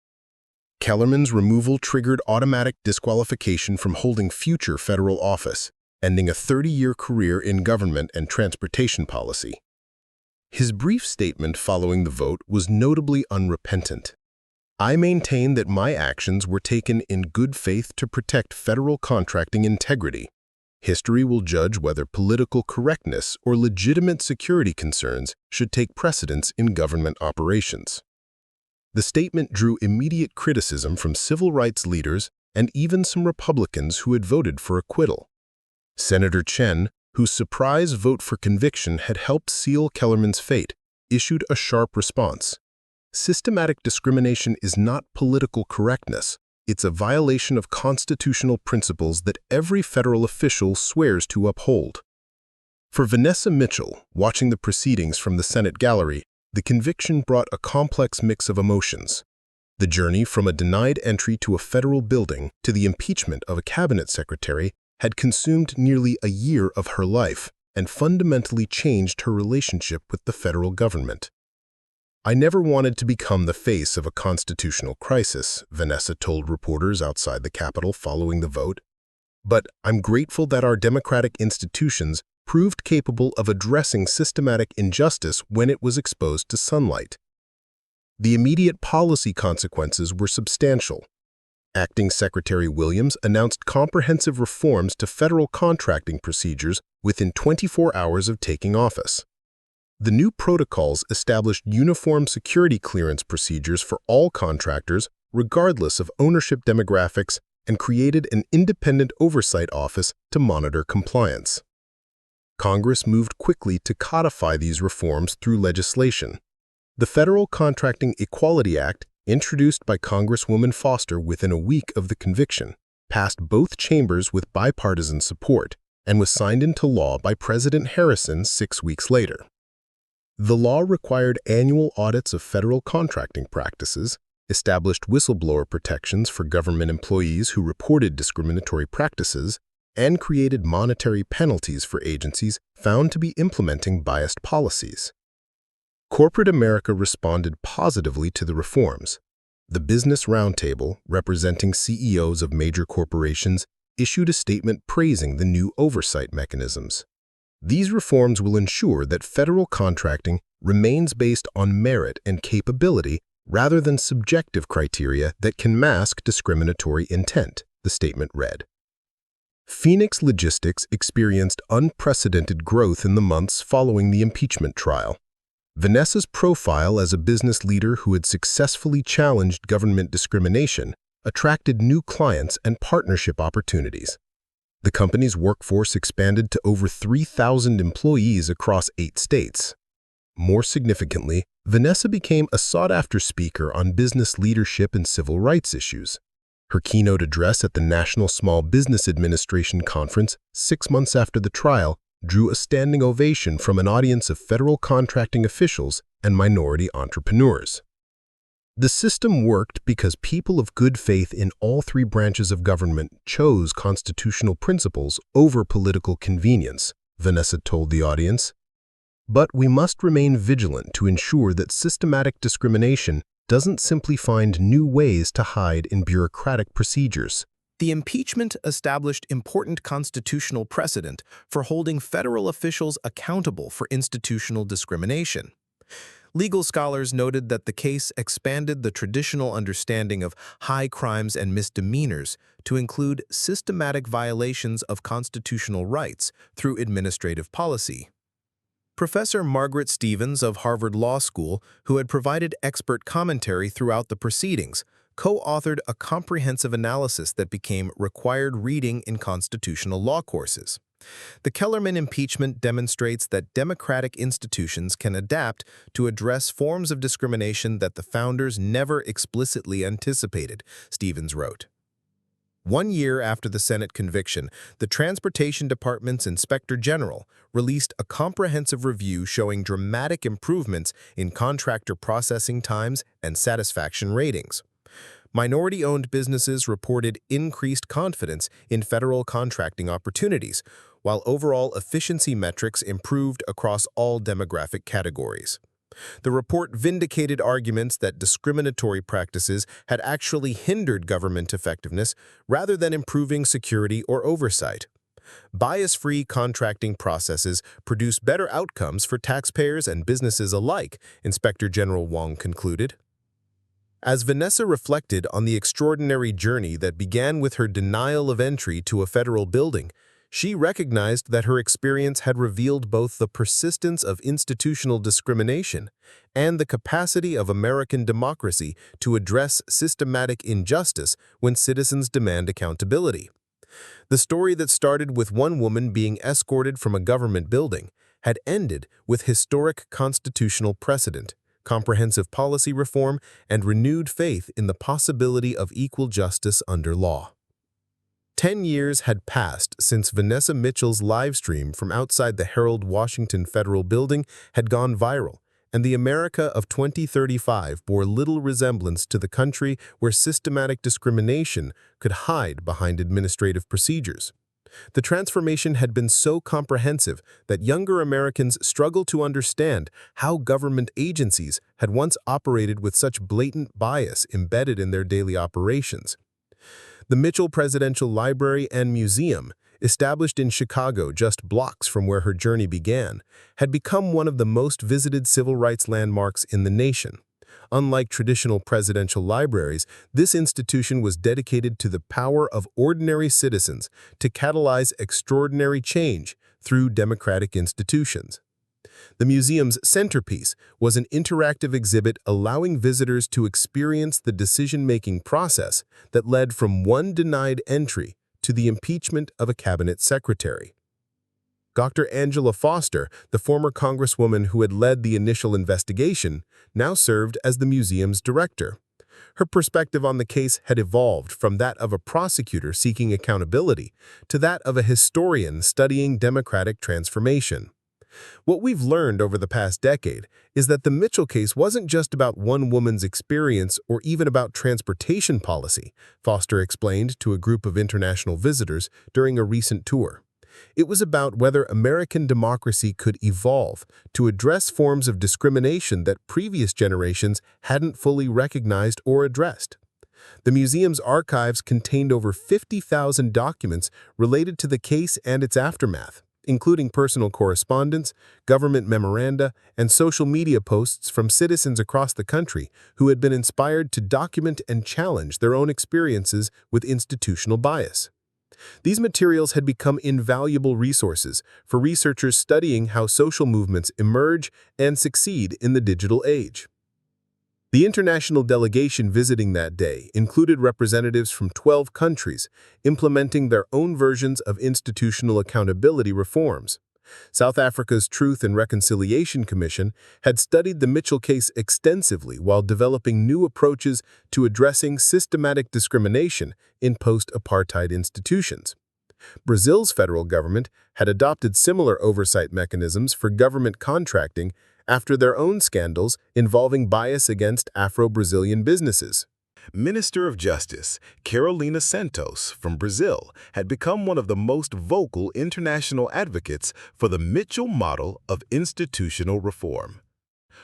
Speaker 1: Kellerman's removal triggered automatic disqualification from holding future federal office, ending a 30-year career in government and transportation policy. His brief statement following the vote was notably unrepentant. "I maintain that my actions were taken in good faith to protect federal contracting integrity. History will judge whether political correctness or legitimate security concerns should take precedence in government operations." The statement drew immediate criticism from civil rights leaders and even some Republicans who had voted for acquittal. Senator Chen, whose surprise vote for conviction had helped seal Kellerman's fate, issued a sharp response. "Systematic discrimination is not political correctness. It's a violation of constitutional principles that every federal official swears to uphold." For Vanessa Mitchell, watching the proceedings from the Senate gallery, the conviction brought a complex mix of emotions. The journey from a denied entry to a federal building to the impeachment of a cabinet secretary had consumed nearly a year of her life and fundamentally changed her relationship with the federal government. "I never wanted to become the face of a constitutional crisis," Vanessa told reporters outside the Capitol following the vote. "But I'm grateful that our democratic institutions proved capable of addressing systematic injustice when it was exposed to sunlight." The immediate policy consequences were substantial. Acting Secretary Williams announced comprehensive reforms to federal contracting procedures within 24 hours of taking office. The new protocols established uniform security clearance procedures for all contractors, regardless of ownership demographics, and created an independent oversight office to monitor compliance. Congress moved quickly to codify these reforms through legislation. The Federal Contracting Equality Act, introduced by Congresswoman Foster within a week of the conviction, passed both chambers with bipartisan support and was signed into law by President Harrison 6 weeks later. The law required annual audits of federal contracting practices, established whistleblower protections for government employees who reported discriminatory practices, and created monetary penalties for agencies found to be implementing biased policies. Corporate America responded positively to the reforms. The Business Roundtable, representing CEOs of major corporations, issued a statement praising the new oversight mechanisms. These reforms will ensure that federal contracting remains based on merit and capability rather than subjective criteria that can mask discriminatory intent, the statement read. Phoenix Logistics experienced unprecedented growth in the months following the impeachment trial. Vanessa's profile as a business leader who had successfully challenged government discrimination attracted new clients and partnership opportunities. The company's workforce expanded to over 3,000 employees across 8 states. More significantly, Vanessa became a sought-after speaker on business leadership and civil rights issues. Her keynote address at the National Small Business Administration Conference 6 months after the trial drew a standing ovation from an audience of federal contracting officials and minority entrepreneurs.
Speaker 3: The system worked because people of good faith in all three branches of government chose constitutional principles over political convenience, Vanessa told the audience. But we must remain vigilant to ensure that systematic discrimination doesn't simply find new ways to hide in bureaucratic procedures.
Speaker 4: The impeachment established important constitutional precedent for holding federal officials accountable for institutional discrimination. Legal scholars noted that the case expanded the traditional understanding of high crimes and misdemeanors to include systematic violations of constitutional rights through administrative policy. Professor Margaret Stevens of Harvard Law School, who had provided expert commentary throughout the proceedings, co-authored a comprehensive analysis that became required reading in constitutional law courses. The Kellerman impeachment demonstrates that democratic institutions can adapt to address forms of discrimination that the founders never explicitly anticipated, Stevens wrote. 1 year after the Senate conviction, the Transportation Department's Inspector General released a comprehensive review showing dramatic improvements in contractor processing times and satisfaction ratings. Minority-owned businesses reported increased confidence in federal contracting opportunities, while overall efficiency metrics improved across all demographic categories. The report vindicated arguments that discriminatory practices had actually hindered government effectiveness rather than improving security or oversight. Bias-free contracting processes produce better outcomes for taxpayers and businesses alike, Inspector General Wong concluded. As Vanessa reflected on the extraordinary journey that began with her denial of entry to a federal building, she recognized that her experience had revealed both the persistence of institutional discrimination and the capacity of American democracy to address systematic injustice when citizens demand accountability. The story that started with one woman being escorted from a government building had ended with historic constitutional precedent, comprehensive policy reform, and renewed faith in the possibility of equal justice under law. 10 years had passed since Vanessa Mitchell's livestream from outside the Harold Washington Federal Building had gone viral, and the America of 2035 bore little resemblance to the country where systematic discrimination could hide behind administrative procedures. The transformation had been so comprehensive that younger Americans struggled to understand how government agencies had once operated with such blatant bias embedded in their daily operations. The Mitchell Presidential Library and Museum, established in Chicago just blocks from where her journey began, had become one of the most visited civil rights landmarks in the nation. Unlike traditional presidential libraries, this institution was dedicated to the power of ordinary citizens to catalyze extraordinary change through democratic institutions. The museum's centerpiece was an interactive exhibit allowing visitors to experience the decision-making process that led from one denied entry to the impeachment of a cabinet secretary. Dr. Angela Foster, the former congresswoman who had led the initial investigation, now served as the museum's director. Her perspective on the case had evolved from that of a prosecutor seeking accountability to that of a historian studying democratic transformation. What we've learned over the past decade is that the Mitchell case wasn't just about one woman's experience or even about transportation policy, Foster explained to a group of international visitors during a recent tour. It was about whether American democracy could evolve to address forms of discrimination that previous generations hadn't fully recognized or addressed. The museum's archives contained over 50,000 documents related to the case and its aftermath, including personal correspondence, government memoranda, and social media posts from citizens across the country who had been inspired to document and challenge their own experiences with institutional bias. These materials had become invaluable resources for researchers studying how social movements emerge and succeed in the digital age. The international delegation visiting that day included representatives from 12 countries implementing their own versions of institutional accountability reforms. South Africa's Truth and Reconciliation Commission had studied the Mitchell case extensively while developing new approaches to addressing systematic discrimination in post-apartheid institutions. Brazil's federal government had adopted similar oversight mechanisms for government contracting,
Speaker 2: after their own scandals involving bias against Afro-Brazilian businesses.
Speaker 3: Minister of Justice Carolina Santos from Brazil had become one of the most vocal international advocates for the Mitchell model of institutional reform.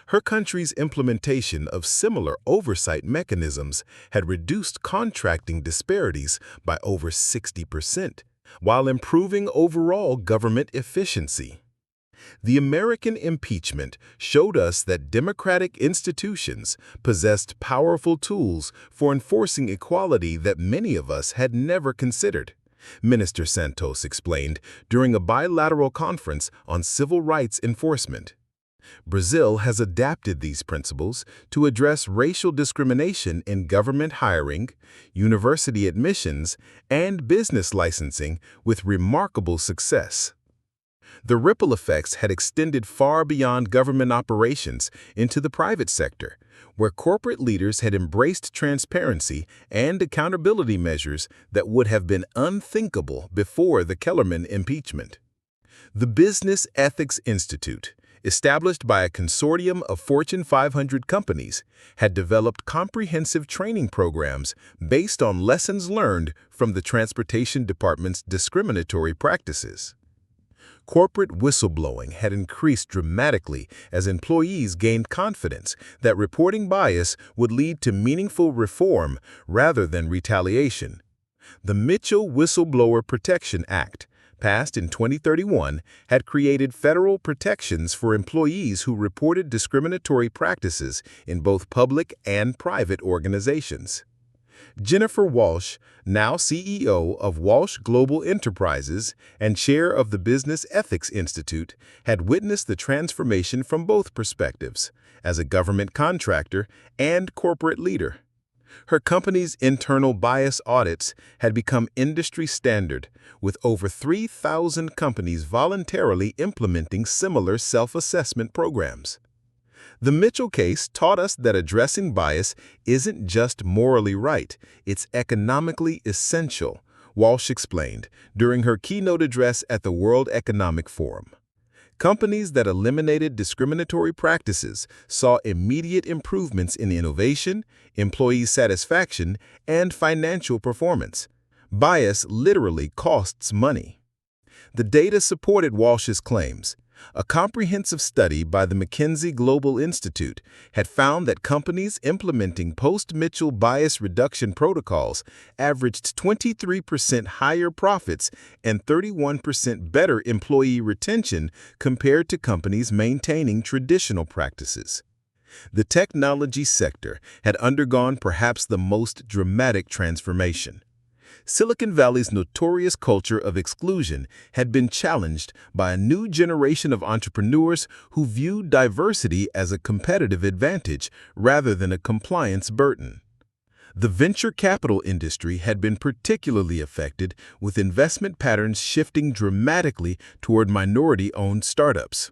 Speaker 3: Her country's implementation of similar oversight mechanisms had reduced contracting disparities by over 60%, while improving overall government efficiency. The American impeachment showed us that democratic institutions possessed powerful tools for enforcing equality that many of us had never considered, Minister Santos explained during a bilateral conference on civil rights enforcement. Brazil has adapted these principles to address racial discrimination in government hiring, university admissions, and business licensing with remarkable success. The ripple effects had extended far beyond government operations into the private sector, where corporate leaders had embraced transparency and accountability measures that would have been unthinkable before the Kellerman impeachment. The Business Ethics Institute, established by a consortium of Fortune 500 companies, had developed comprehensive training programs based on lessons learned from the Transportation Department's discriminatory practices. Corporate whistleblowing had increased dramatically as employees gained confidence that reporting bias would lead to meaningful reform rather than retaliation. The Mitchell Whistleblower Protection Act, passed in 2031, had created federal protections for employees who reported discriminatory practices in both public and private organizations. Jennifer Walsh, now CEO of Walsh Global Enterprises and chair of the Business Ethics Institute, had witnessed the transformation from both perspectives, as a government contractor and corporate leader. Her company's internal bias audits had become industry standard, with over 3,000 companies voluntarily implementing similar self-assessment programs. The Mitchell case taught us that addressing bias isn't just morally right, it's economically essential, Walsh explained during her keynote address at the World Economic Forum. Companies that eliminated discriminatory practices saw immediate improvements in innovation, employee satisfaction, and financial performance. Bias literally costs money. The data supported Walsh's claims. A comprehensive study by the McKinsey Global Institute had found that companies implementing post-Mitchell bias reduction protocols averaged 23% higher profits and 31% better employee retention compared to companies maintaining traditional practices. The technology sector had undergone perhaps the most dramatic transformation. Silicon Valley's notorious culture of exclusion had been challenged by a new generation of entrepreneurs who viewed diversity as a competitive advantage rather than a compliance burden. The venture capital industry had been particularly affected, with investment patterns shifting dramatically toward minority-owned startups.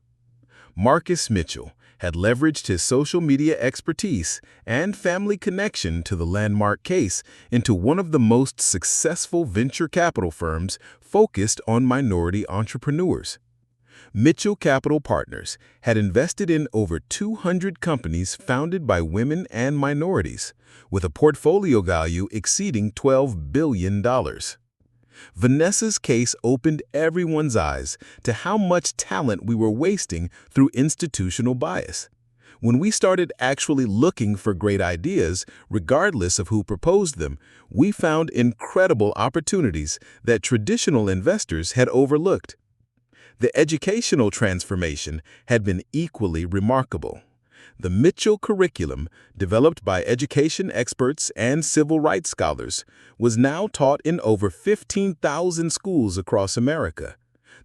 Speaker 3: Marcus Mitchell had leveraged his social media expertise and family connection to the landmark case into one of the most successful venture capital firms focused on minority entrepreneurs. Mitchell Capital Partners had invested in over 200 companies founded by women and minorities, with a portfolio value exceeding $12 billion. Vanessa's case opened everyone's eyes to how much talent we were wasting through institutional bias. When we started actually looking for great ideas, regardless of who proposed them, we found incredible opportunities that traditional investors had overlooked. The educational transformation had been equally remarkable. The Mitchell curriculum, developed by education experts and civil rights scholars, was now taught in over 15,000 schools across America.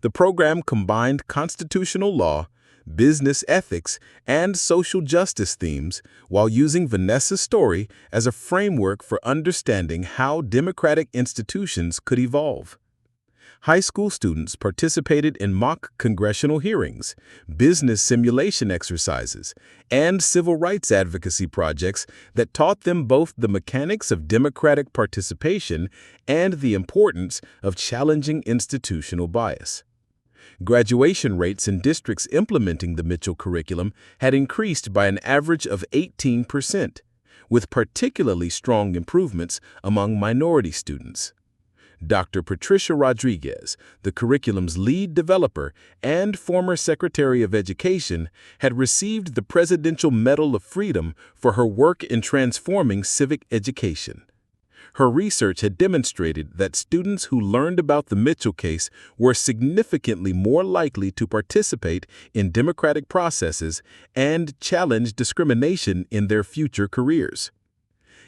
Speaker 3: The program combined constitutional law, business ethics, and social justice themes while using Vanessa's story as a framework for understanding how democratic institutions could evolve. High school students participated in mock congressional hearings, business simulation exercises, and civil rights advocacy projects that taught them both the mechanics of democratic participation and the importance of challenging institutional bias. Graduation rates in districts implementing the Mitchell curriculum had increased by an average of 18%, with particularly strong improvements among minority students. Dr. Patricia Rodriguez, the curriculum's lead developer and former Secretary of Education, had received the Presidential Medal of Freedom for her work in transforming civic education. Her research had demonstrated that students who learned about the Mitchell case were significantly more likely to participate in democratic processes and challenge discrimination in their future careers.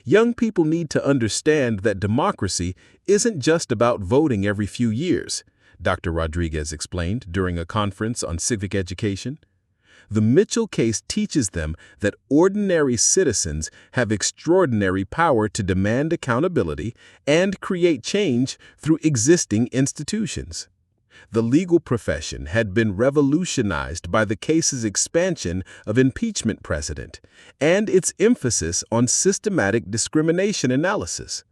Speaker 3: Young people need to understand that democracy isn't just about voting every few years, Dr. Rodriguez explained during a conference on civic education. The Mitchell case teaches them that ordinary citizens have extraordinary power to demand accountability and create change through existing institutions. The legal profession had been revolutionized by the case's expansion of impeachment precedent and its emphasis on systematic discrimination analysis.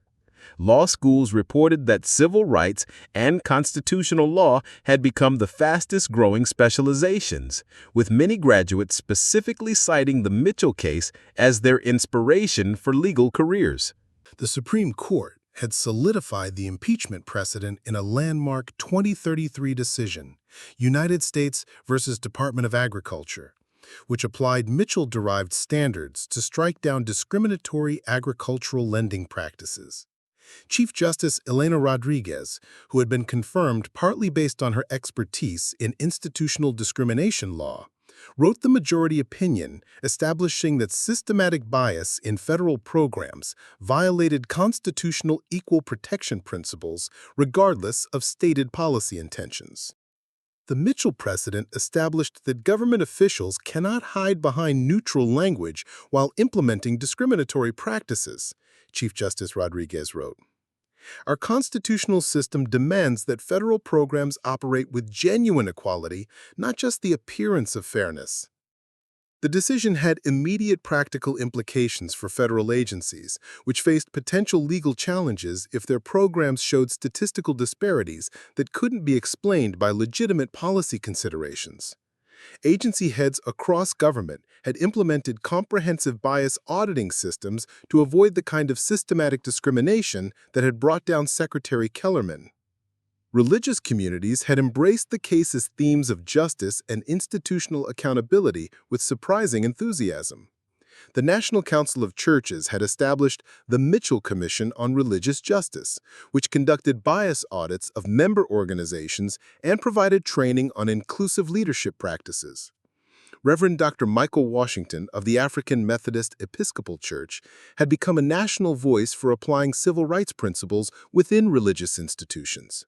Speaker 3: Law schools reported that civil rights and constitutional law had become the fastest-growing specializations, with many graduates specifically citing the Mitchell case as their inspiration for legal careers.
Speaker 2: The Supreme Court had solidified the impeachment precedent in a landmark 2033 decision, United States versus Department of Agriculture, which applied Mitchell-derived standards to strike down discriminatory agricultural lending practices. Chief Justice Elena Rodriguez, who had been confirmed partly based on her expertise in institutional discrimination law, wrote the majority opinion establishing that systematic bias in federal programs violated constitutional equal protection principles regardless of stated policy intentions. The Mitchell precedent established that government officials cannot hide behind neutral language while implementing discriminatory practices, Chief Justice Rodriguez wrote. Our constitutional system demands that federal programs operate with genuine equality, not just the appearance of fairness. The decision had immediate practical implications for federal agencies, which faced potential legal challenges if their programs showed statistical disparities that couldn't be explained by legitimate policy considerations. Agency heads across government had implemented comprehensive bias auditing systems to avoid the kind of systematic discrimination that had brought down Secretary Kellerman. Religious communities had embraced the case's themes of justice and institutional accountability with surprising enthusiasm. The National Council of Churches had established the Mitchell Commission on Religious Justice, which conducted bias audits of member organizations and provided training on inclusive leadership practices. Reverend Dr. Michael Washington of the African Methodist Episcopal Church had become a national voice for applying civil rights principles within religious institutions.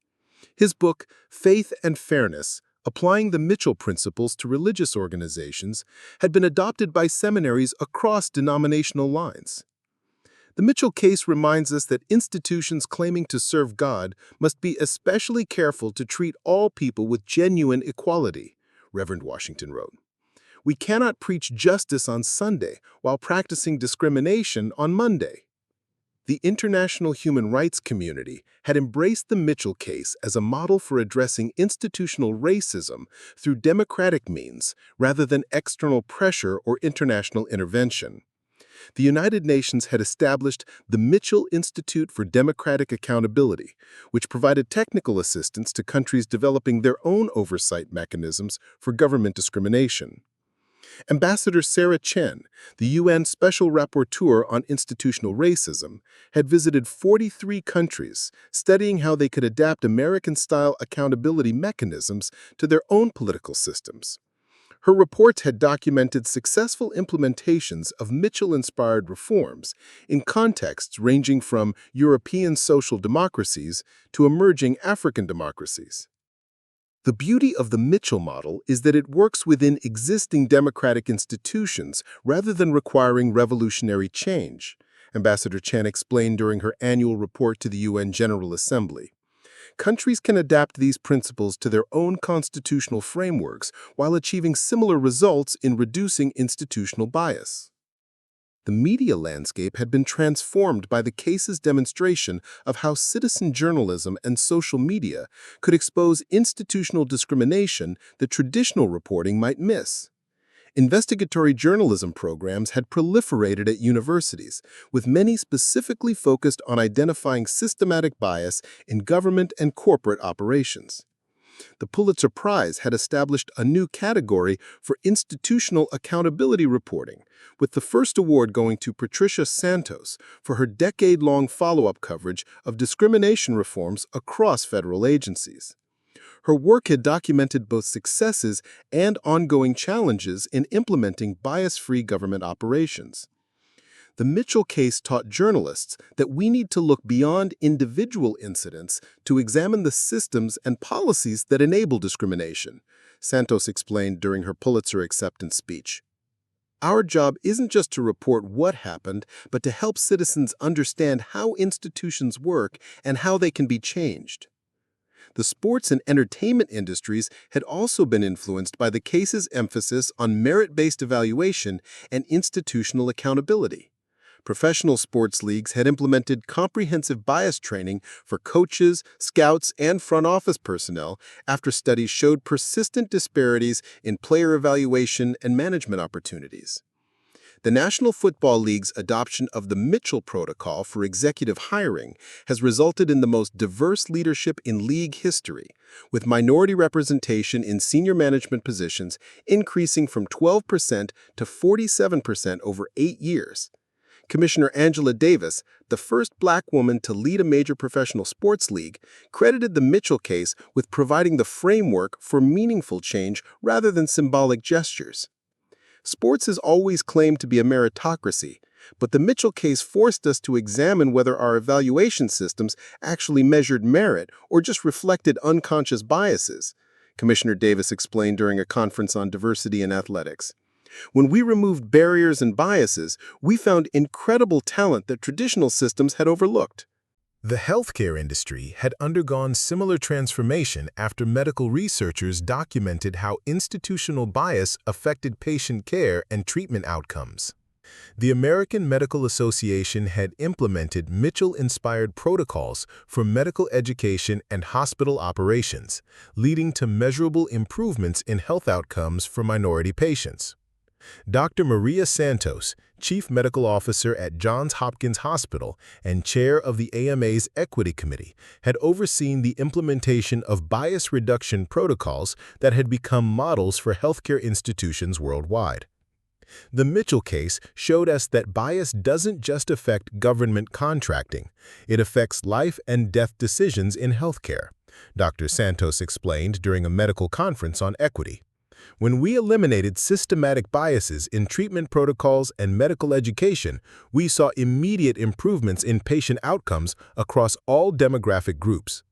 Speaker 2: His book, Faith and Fairness, Applying the Mitchell Principles to Religious Organizations, had been adopted by seminaries across denominational lines. The Mitchell case reminds us that institutions claiming to serve God must be especially careful to treat all people with genuine equality, Reverend Washington wrote. We cannot preach justice on Sunday while practicing discrimination on Monday. The international human rights community had embraced the Mitchell case as a model for addressing institutional racism through democratic means rather than external pressure or international intervention. The United Nations had established the Mitchell Institute for Democratic Accountability, which provided technical assistance to countries developing their own oversight mechanisms for government discrimination. Ambassador Sarah Chen, the UN Special Rapporteur on Institutional Racism, had visited 43 countries, studying how they could adapt American-style accountability mechanisms to their own political systems. Her reports had documented successful implementations of Mitchell-inspired reforms in contexts ranging from European social democracies to emerging African democracies. The beauty of the Mitchell model is that it works within existing democratic institutions rather than requiring revolutionary change, Ambassador Chen explained during her annual report to the UN General Assembly. Countries can adapt these principles to their own constitutional frameworks while achieving similar results in reducing institutional bias. The media landscape had been transformed by the case's demonstration of how citizen journalism and social media could expose institutional discrimination that traditional reporting might miss. Investigatory journalism programs had proliferated at universities, with many specifically focused on identifying systematic bias in government and corporate operations. The Pulitzer Prize had established a new category for institutional accountability reporting, with the first award going to Patricia Santos for her decade-long follow-up coverage of discrimination reforms across federal agencies. Her work had documented both successes and ongoing challenges in implementing bias-free government operations. The Mitchell case taught journalists that we need to look beyond individual incidents to examine the systems and policies that enable discrimination, Santos explained during her Pulitzer acceptance speech. Our job isn't just to report what happened, but to help citizens understand how institutions work and how they can be changed. The sports and entertainment industries had also been influenced by the case's emphasis on merit-based evaluation and institutional accountability. Professional sports leagues had implemented comprehensive bias training for coaches, scouts, and front office personnel after studies showed persistent disparities in player evaluation and management opportunities. The National Football League's adoption of the Mitchell Protocol for executive hiring has resulted in the most diverse leadership in league history, with minority representation in senior management positions increasing from 12% to 47% over 8 years. Commissioner Angela Davis, the first Black woman to lead a major professional sports league, credited the Mitchell case with providing the framework for meaningful change rather than symbolic gestures. Sports has always claimed to be a meritocracy, but the Mitchell case forced us to examine whether our evaluation systems actually measured merit or just reflected unconscious biases, Commissioner Davis explained during a conference on diversity in athletics. When we removed barriers and biases, we found incredible talent that traditional systems had overlooked.
Speaker 3: The healthcare industry had undergone similar transformation after medical researchers documented how institutional bias affected patient care and treatment outcomes. The American Medical Association had implemented Mitchell-inspired protocols for medical education and hospital operations, leading to measurable improvements in health outcomes for minority patients. Dr. Maria Santos, Chief Medical Officer at Johns Hopkins Hospital and Chair of the AMA's Equity Committee, had overseen the implementation of bias reduction protocols that had become models for healthcare institutions worldwide. The Mitchell case showed us that bias doesn't just affect government contracting, it affects life and death decisions in healthcare, Dr. Santos explained during a medical conference on equity. When we eliminated systematic biases in treatment protocols and medical education, we saw immediate improvements in patient outcomes across all demographic groups.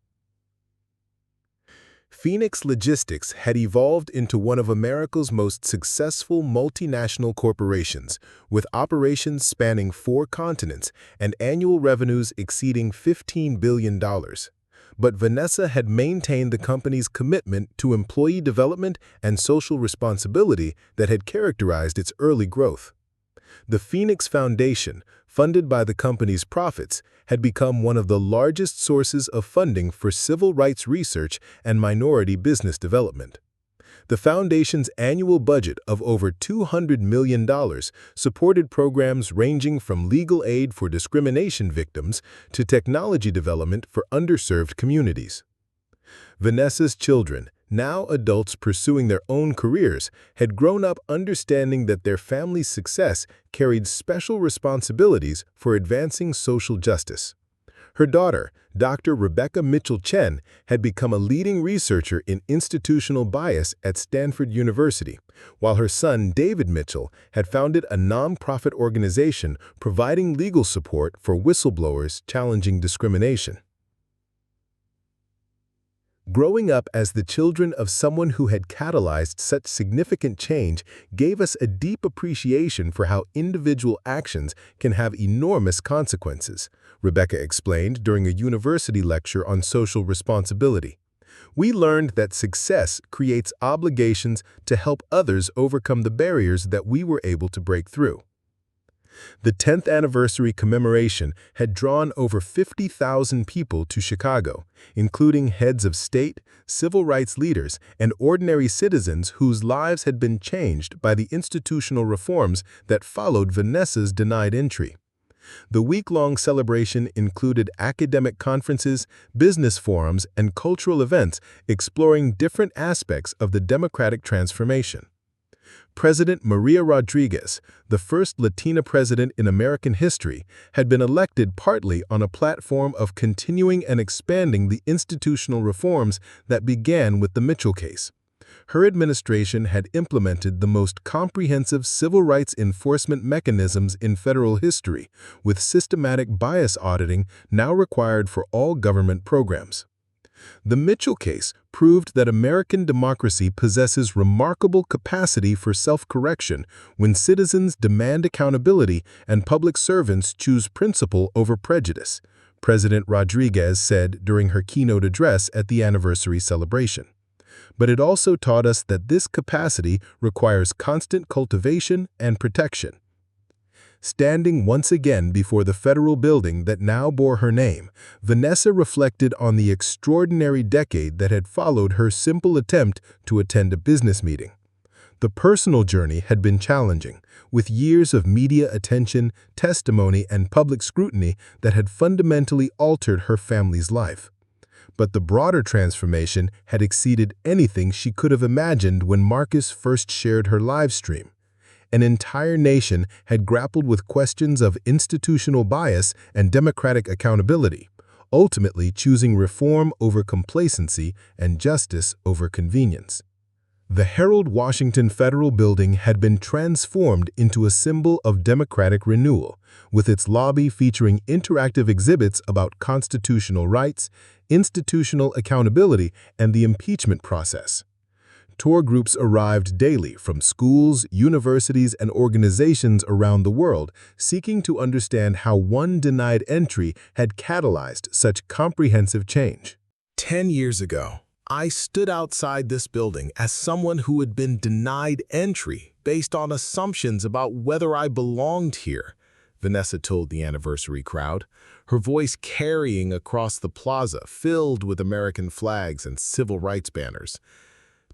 Speaker 3: Phoenix Logistics had evolved into one of America's most successful multinational corporations, with operations spanning 4 continents and annual revenues exceeding $15 billion. But Vanessa had maintained the company's commitment to employee development and social responsibility that had characterized its early growth. The Phoenix Foundation, funded by the company's profits, had become one of the largest sources of funding for civil rights research and minority business development. The foundation's annual budget of over $200 million supported programs ranging from legal aid for discrimination victims to technology development for underserved communities. Vanessa's children, now adults pursuing their own careers, had grown up understanding that their family's success carried special responsibilities for advancing social justice. Her daughter, Dr. Rebecca Mitchell Chen, had become a leading researcher in institutional bias at Stanford University, while her son, David Mitchell, had founded a nonprofit organization providing legal support for whistleblowers challenging discrimination. Growing up as the children of someone who had catalyzed such significant change gave us a deep appreciation for how individual actions can have enormous consequences, Rebecca explained during a university lecture on social responsibility. We learned that success creates obligations to help others overcome the barriers that we were able to break through. The 10th anniversary commemoration had drawn over 50,000 people to Chicago, including heads of state, civil rights leaders, and ordinary citizens whose lives had been changed by the institutional reforms that followed Vanessa's denied entry. The week-long celebration included academic conferences, business forums, and cultural events exploring different aspects of the democratic transformation. President Maria Rodriguez, the first Latina president in American history, had been elected partly on a platform of continuing and expanding the institutional reforms that began with the Mitchell case. Her administration had implemented the most comprehensive civil rights enforcement mechanisms in federal history, with systematic bias auditing now required for all government programs. The Mitchell case proved that American democracy possesses remarkable capacity for self-correction when citizens demand accountability and public servants choose principle over prejudice, President Rodriguez said during her keynote address at the anniversary celebration. But it also taught us that this capacity requires constant cultivation and protection. Standing once again before the federal building that now bore her name, Vanessa reflected on the extraordinary decade that had followed her simple attempt to attend a business meeting. The personal journey had been challenging, with years of media attention, testimony, and public scrutiny that had fundamentally altered her family's life. But the broader transformation had exceeded anything she could have imagined when Marcus first shared her live stream. An entire nation had grappled with questions of institutional bias and democratic accountability, ultimately choosing reform over complacency and justice over convenience. The Harold Washington Federal Building had been transformed into a symbol of democratic renewal, with its lobby featuring interactive exhibits about constitutional rights, institutional accountability, and the impeachment process. Tour groups arrived daily from schools, universities, and organizations around the world, seeking to understand how one denied entry had catalyzed such comprehensive change.
Speaker 2: 10 years ago, I stood outside this building as someone who had been denied entry based on assumptions about whether I belonged here, Vanessa told the anniversary crowd, her voice carrying across the plaza filled with American flags and civil rights banners.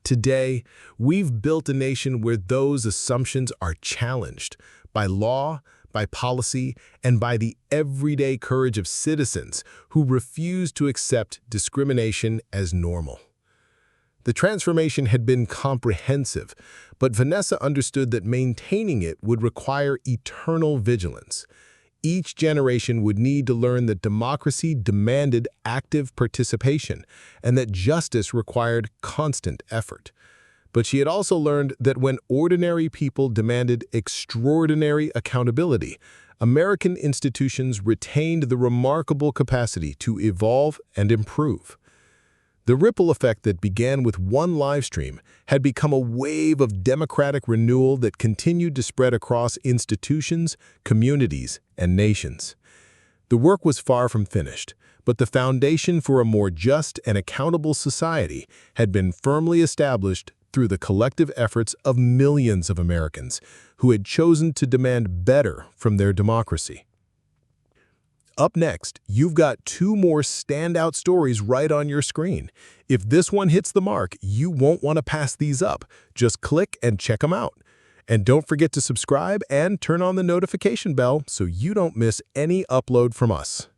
Speaker 2: Today, we've built a nation where those assumptions are challenged by law, by policy, and by the everyday courage of citizens who refuse to accept discrimination as normal. The transformation had been comprehensive, but Vanessa understood that maintaining it would require eternal vigilance. Each generation would need to learn that democracy demanded active participation and that justice required constant effort. But she had also learned that when ordinary people demanded extraordinary accountability, American institutions retained the remarkable capacity to evolve and improve. The ripple effect that began with one live stream had become a wave of democratic renewal that continued to spread across institutions, communities, and nations. The work was far from finished, but the foundation for a more just and accountable society had been firmly established through the collective efforts of millions of Americans who had chosen to demand better from their democracy. Up next, you've got two more standout stories right on your screen. If this one hits the mark, you won't want to pass these up. Just click and check them out. And don't forget to subscribe and turn on the notification bell so you don't miss any upload from us.